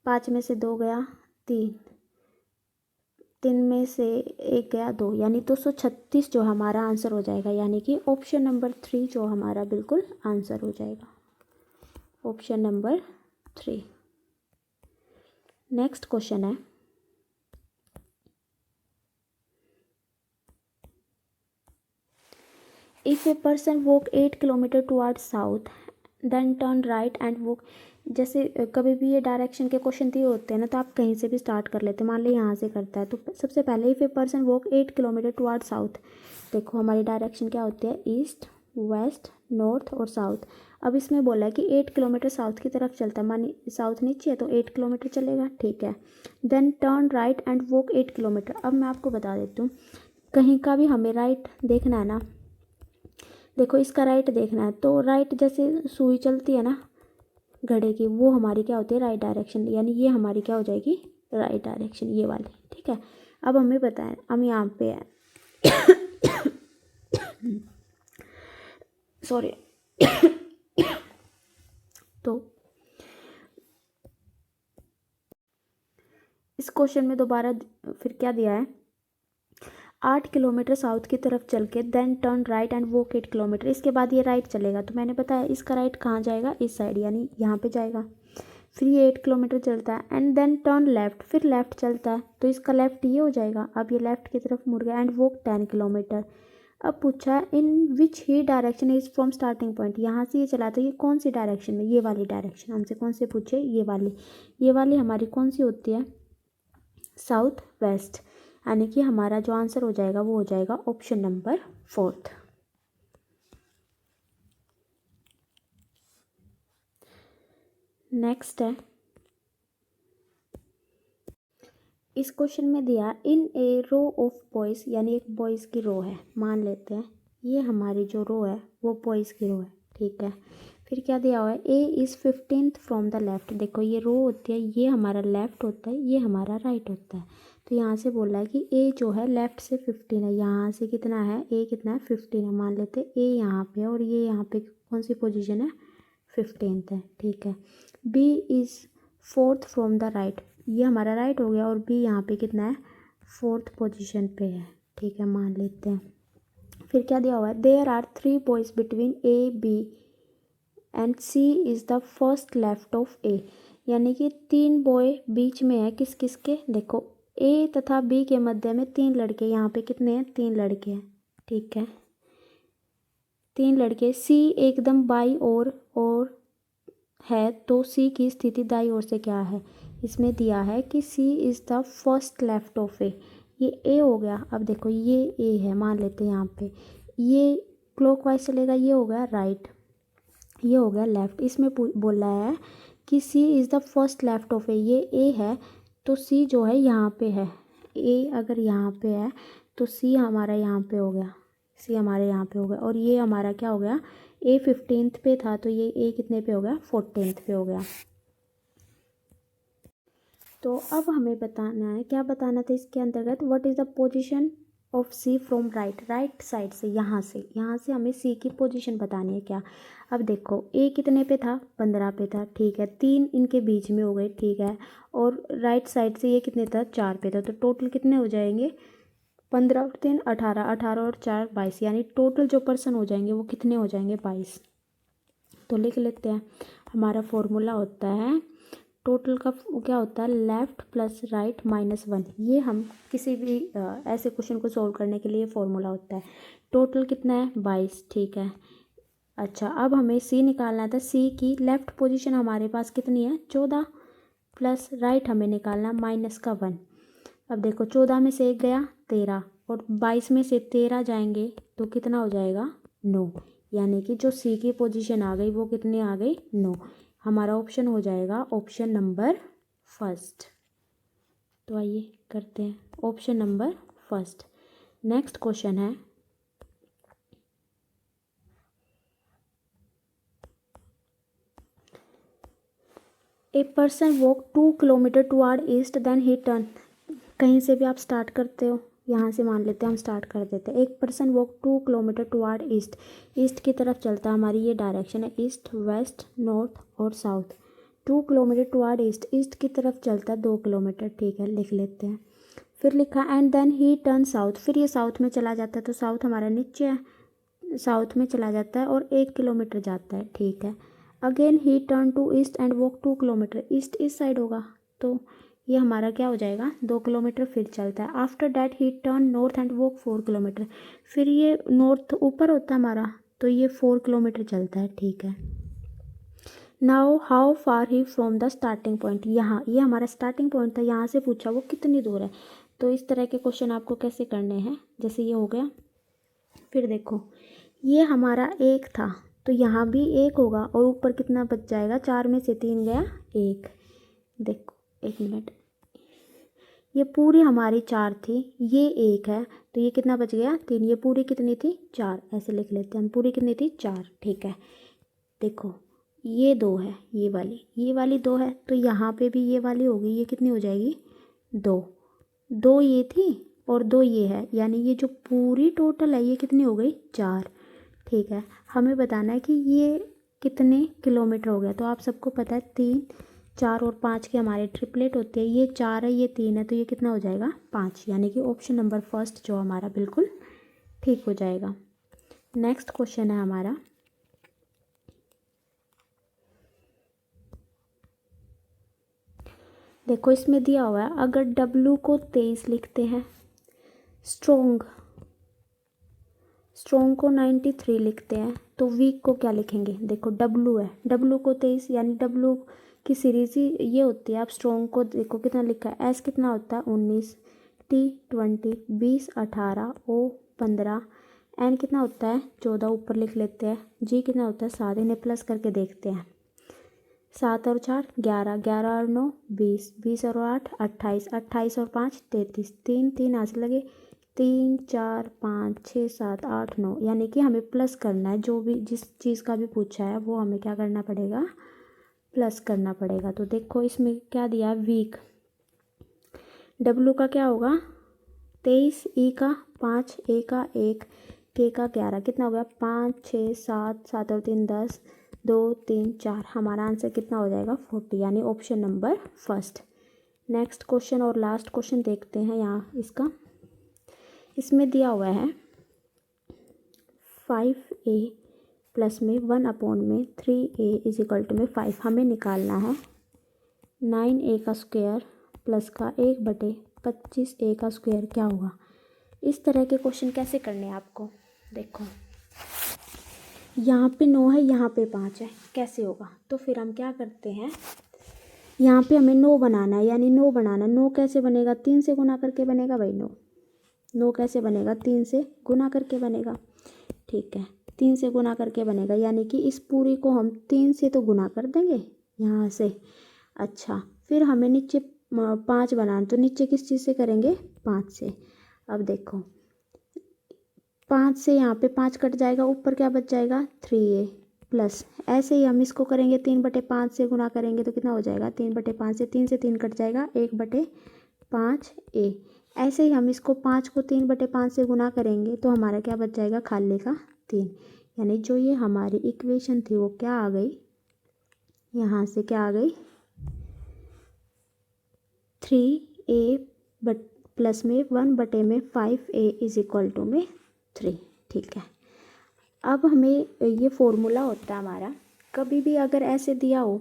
5 में से 2 गया 3, 3 में से 1 गया 2, यानी 236 जो हमारा आंसर हो जाएगा। यानी कि ऑप्शन नंबर 3 जो हमारा बिल्कुल आंसर हो जाएगा, ऑप्शन नंबर 3। नेक्स्ट क्वेश्चन है, if a person walk 8 kilometre toward south then turn right and walk, जैसे कभी भी ये डायरेक्शन के क्वेश्चन दिए होते हैं ना, तो आप कहीं से भी स्टार्ट कर लेते हैं। मान लो यहाँ से करता है, तो सबसे पहले if a person walk 8 kilometre toward south, देखो हमारी डायरेक्शन क्या होती है, ईस्ट, वेस्ट, नॉर्थ और साउथ। अब इसमें बोला है कि 8 किलोमीटर साउथ की तरफ चलता है, मानी साउथ नीचे है तो 8 किलोमीटर चलेगा, ठीक है। Then turn right and walk 8 kilometre. अब मैं आपको बता देती हूँ, कहीं का भी हमें राइट देखना है ना, देखो इसका राइट देखना है, तो राइट जैसे सुई चलती है ना घड़े की, वो हमारी क्या होती है, राइट डायरेक्शन, यानी ये हमारी क्या हो जाएगी, राइट डायरेक्शन, ये वाली, ठीक है। अब हमें बताएं, हम यहाँ पे है सॉरी तो इस क्वेश्चन में दोबारा फिर क्या दिया है, 8 किलोमीटर साउथ की तरफ चल के then turn right and walk 8 kilometre, इसके बाद ये राइट चलेगा। तो मैंने बताया इसका राइट कहाँ जाएगा, इस साइड, यानी यहाँ पे जाएगा। फिर ये 8 किलोमीटर चलता है एंड देन टर्न लेफ्ट, फिर लेफ्ट चलता है, तो इसका लेफ्ट ये हो जाएगा। अब ये लेफ्ट की तरफ मुड़ गया एंड वॉक 10 किलोमीटर। अब पूछा in which he direction is from starting point, यहाँ से ये चला तो ये कौन सी डायरेक्शन में, ये वाली डायरेक्शन। हमसे कौन से पूछे, ये वाली हमारी कौन सी होती है, साउथ वेस्ट, यानी कि हमारा जो आंसर हो जाएगा वो हो जाएगा ऑप्शन नंबर 4। नेक्स्ट है, इस क्वेश्चन में दिया इन ए रो ऑफ बॉयज़, यानी एक बॉयज़ की रो है, मान लेते हैं ये हमारी जो रो है वो बॉयज़ की रो है, ठीक है। फिर क्या दिया हुआ है, A is 15th from the left, देखो ये रो होती है, ये हमारा लेफ्ट होता है, ये हमारा राइट होता है। तो यहाँ से बोला है कि ए जो है लेफ्ट से 15 है, यहाँ से कितना है, ए कितना है, 15 है। मान लेते हैं ए यहाँ पे है और ये यहाँ पे कौन सी पोजीशन है, 15th है, ठीक है। B is 4th from the right, ये हमारा राइट हो गया, और बी यहाँ पे कितना है, 4th पोजीशन पे है, ठीक है, मान लेते हैं। फिर क्या दिया हुआ है, there are 3 boys between A B and C is the first left of A, यानी कि 3 बॉय बीच में है, किस किस के, देखो ए तथा बी के मध्य में 3 लड़के, यहाँ पे कितने हैं, 3 लड़के हैं, ठीक है, 3 लड़के। सी एकदम बाई और है, तो सी की स्थिति दाई ओर से क्या है, इसमें दिया है कि C is the first left of A, ये ए हो गया। अब देखो ये ए है, मान लेते हैं यहाँ पे, ये क्लॉकवाइज चलेगा, ये हो गया राइट, ये हो गया लेफ़्ट। इसमें बोला है कि C is the first left of A, ये ए है तो सी जो है यहाँ पे है, ए अगर यहाँ पे है तो सी हमारा यहाँ पे हो गया, सी हमारे यहाँ पे हो गया, और ये हमारा क्या हो गया, ए 15th पे था तो ये ए कितने पे हो गया, 14th पे हो गया। तो अब हमें बताना है, क्या बताना था इसके अंतर्गत, what is the position of C from right, right side से, यहाँ से हमें सी की पोजीशन बतानी है क्या। अब देखो ए कितने पे था, 15 पे था, ठीक है, 3 इनके बीच में हो गए, ठीक है, और राइट साइड से ये कितने था, 4 पे था, तो टोटल कितने हो जाएंगे, 15 और 3 18, 18 और 4 22, यानी टोटल जो पर्सन हो जाएंगे वो कितने हो जाएंगे, 22। तो लिख लेते हैं, हमारा फॉर्मूला होता है टोटल का, क्या होता है, लेफ़्ट प्लस राइट -1। ये हम किसी भी ऐसे क्वेश्चन को सॉल्व करने के लिए फॉर्मूला होता है। टोटल कितना है, 22, ठीक है। अच्छा, अब हमें सी निकालना था, सी की लेफ़्ट पोजीशन हमारे पास कितनी है, 14, प्लस राइट हमें निकालना -1। अब देखो 14 में से 1 गया, 13, और 22 में से 13 जाएंगे तो कितना हो जाएगा, 9, यानी कि जो सी की पोजीशन आ गई वो कितनी आ गई, 9। हमारा ऑप्शन हो जाएगा ऑप्शन नंबर 1। तो आइए करते हैं ऑप्शन नंबर 1। नेक्स्ट क्वेश्चन है, a person walk 2 kilometre toward east then he turn, कहीं से भी आप स्टार्ट करते हो, यहाँ से मान लेते हैं हम स्टार्ट कर देते हैं। एक person walk 2 kilometre toward east, east की तरफ चलता है, हमारी ये डायरेक्शन है ईस्ट, वेस्ट, नॉर्थ और south. 2 kilometre toward east, east की तरफ चलता है 2 किलोमीटर, ठीक है, लिख लेते हैं। फिर लिखा and then he turn south, फिर ये साउथ में चला जाता है, तो साउथ हमारा नीचे है, साउथ में चला जाता है और 1 किलोमीटर जाता है, ठीक है। Again he turn to east and walk 2 kilometre, east इस साइड होगा तो ये हमारा क्या हो जाएगा 2 किलोमीटर फिर चलता है। After that he turn north and walk 4 kilometre, फिर ये नॉर्थ ऊपर होता है हमारा, तो ये 4 किलोमीटर चलता है, ठीक है। Now how far he from the starting point, यहाँ ये हमारा स्टार्टिंग पॉइंट था, यहाँ से पूछा वो कितनी दूर है। तो इस तरह के क्वेश्चन आपको कैसे करने हैं, जैसे ये हो गया। फिर देखो ये हमारा 1 था, तो यहाँ भी 1 होगा और ऊपर कितना बच जाएगा, 4 में से 3 गया 1। देखो 1 मिनट, ये पूरी हमारी 4 थी, ये 1 है, तो ये कितना बच गया 3, ये पूरी कितनी थी 4, ऐसे लिख लेते हैं हम, पूरी कितनी थी 4, ठीक है। देखो ये 2 है, ये वाली 2 है, तो यहाँ पे भी ये वाली होगी, ये कितनी हो जाएगी 2 ये थी और 2 ये है, यानी ये जो पूरी टोटल है ये कितनी हो गई 4, ठीक है। हमें बताना है कि ये कितने किलोमीटर हो गया। तो आप सबको पता है 3, 4 और 5 की हमारे ट्रिपलेट होती है, ये 4 है ये 3 है, तो ये कितना हो जाएगा 5, यानी कि ऑप्शन नंबर फर्स्ट जो हमारा बिल्कुल ठीक हो जाएगा। नेक्स्ट क्वेश्चन है हमारा, देखो इसमें दिया हुआ है अगर W को 23 लिखते हैं, स्ट्रोंग को 93 लिखते हैं, तो वीक को क्या लिखेंगे। देखो W है, W को 23, यानी W की सीरीज ही ये होती है। आप स्ट्रोंग को देखो कितना लिखा है, S कितना होता है 19, T 20, 20 18, O 15, N कितना होता है 14, ऊपर लिख लेते हैं, G कितना होता है 7, इन्हें प्लस करके देखते हैं। 7 और 4 11, 11 और 9 20, 20 और 8 28, 28 और 5 33, 3 3 यहाँ से लगे 3 4 5 6 7 8 9, यानी कि हमें प्लस करना है। जो भी जिस चीज़ का भी पूछा है वो हमें क्या करना पड़ेगा, प्लस करना पड़ेगा। तो देखो इसमें क्या दिया है वीक, W का क्या होगा 23, E का 5, A का 1, K का 11, कितना हो गया 5 6 7, 7 और 3 10, 2 3 4, हमारा आंसर कितना हो जाएगा 40, यानी option number first. Next question और लास्ट क्वेश्चन देखते हैं यहाँ इसका। इसमें दिया हुआ है 5A प्लस में 1 में 3A इज इक्वल टू में 5, हमें निकालना है 9A का स्क्वायर प्लस का 1/25A का स्क्वायर क्या होगा। इस तरह के क्वेश्चन कैसे करने हैं आपको, देखो यहाँ पे 9 है, यहाँ पे 5 है, कैसे होगा। तो फिर हम क्या करते हैं, यहाँ पे हमें 9 बनाना है, यानी 9 बनाना, 9 कैसे बनेगा 3 से गुना करके बनेगा भाई। 9 कैसे बनेगा 3 से गुना करके बनेगा, ठीक है 3 से गुना करके बनेगा, यानी कि इस पूरी को हम 3 से तो गुना कर देंगे यहाँ से। अच्छा फिर हमें नीचे 5 बनाना, तो नीचे किस चीज़ से करेंगे 5 से। अब देखो 5 से यहाँ पे 5 कट जाएगा, ऊपर क्या बच जाएगा 3A प्लस, ऐसे ही हम इसको करेंगे 3/5 से गुना करेंगे तो कितना हो जाएगा 3/5 से 3 से 3 कट जाएगा 1/5A। ऐसे ही हम इसको 5 को 3/5 से गुना करेंगे तो हमारा क्या बच जाएगा खाली का 3, यानी जो ये हमारी इक्वेशन थी वो क्या आ गई, यहाँ से क्या आ गई 3A प्लस में 1/5A इज इक्वल टू में 3, ठीक है। अब हमें ये फॉर्मूला होता है हमारा, कभी भी अगर ऐसे दिया हो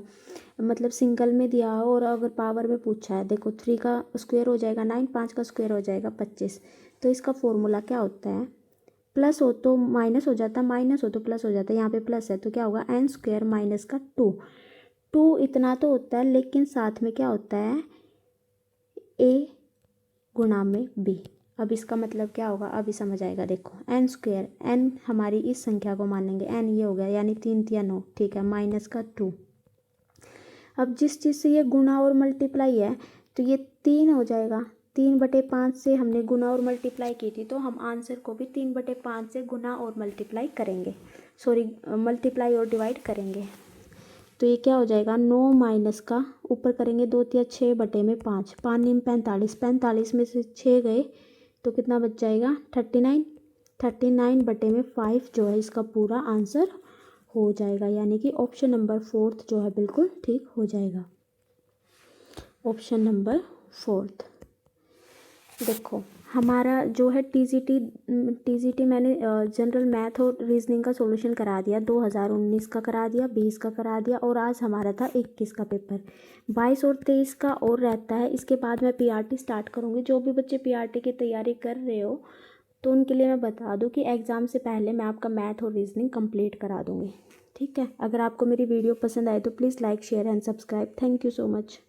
मतलब सिंगल में दिया हो और अगर पावर में पूछा है, देखो 3 का स्क्वायर हो जाएगा 9, 5 का स्क्वायर हो जाएगा 25, तो इसका फॉर्मूला क्या होता है, प्लस हो तो माइनस हो जाता, माइनस हो तो प्लस हो जाता है, यहाँ पे प्लस है तो क्या होगा n स्क्वायर माइनस का 2 इतना तो होता है, लेकिन साथ में क्या होता है a गुणा में b। अब इसका मतलब क्या होगा अभी समझ आएगा। देखो n स्क्वायर, n हमारी इस संख्या को मानेंगे, n ये हो गया यानी 3 या 9, ठीक है, माइनस का 2। अब जिस चीज़ से ये गुणा और मल्टीप्लाई है तो ये 3 हो जाएगा, 3/5 से हमने गुना और मल्टीप्लाई की थी, तो हम आंसर को भी 3/5 से गुना और मल्टीप्लाई करेंगे, मल्टीप्लाई और डिवाइड करेंगे। तो ये क्या हो जाएगा 9 माइनस का ऊपर करेंगे 2 या 6/5, 5 9 45, 45 में से 6 गए तो कितना बच जाएगा 39, 39/5 जो है इसका पूरा आंसर हो जाएगा, यानी कि ऑप्शन नंबर 4 जो है बिल्कुल ठीक हो जाएगा। Option number 4। देखो हमारा जो है टीजीटी मैंने जनरल मैथ और रीजनिंग का सॉल्यूशन करा दिया, 2019 का करा दिया, 20 का करा दिया, और आज हमारा था 21 का पेपर। 22 और 23 का और रहता है। इसके बाद मैं पीआरटी स्टार्ट करूँगी। जो भी बच्चे पीआरटी की तैयारी कर रहे हो तो उनके लिए मैं बता दूँ कि एग्ज़ाम से पहले मैं आपका मैथ और रीजनिंग कंप्लीट करा दूँगी। ठीक है। अगर आपको मेरी वीडियो पसंद आए तो please like share and subscribe. Thank you so much.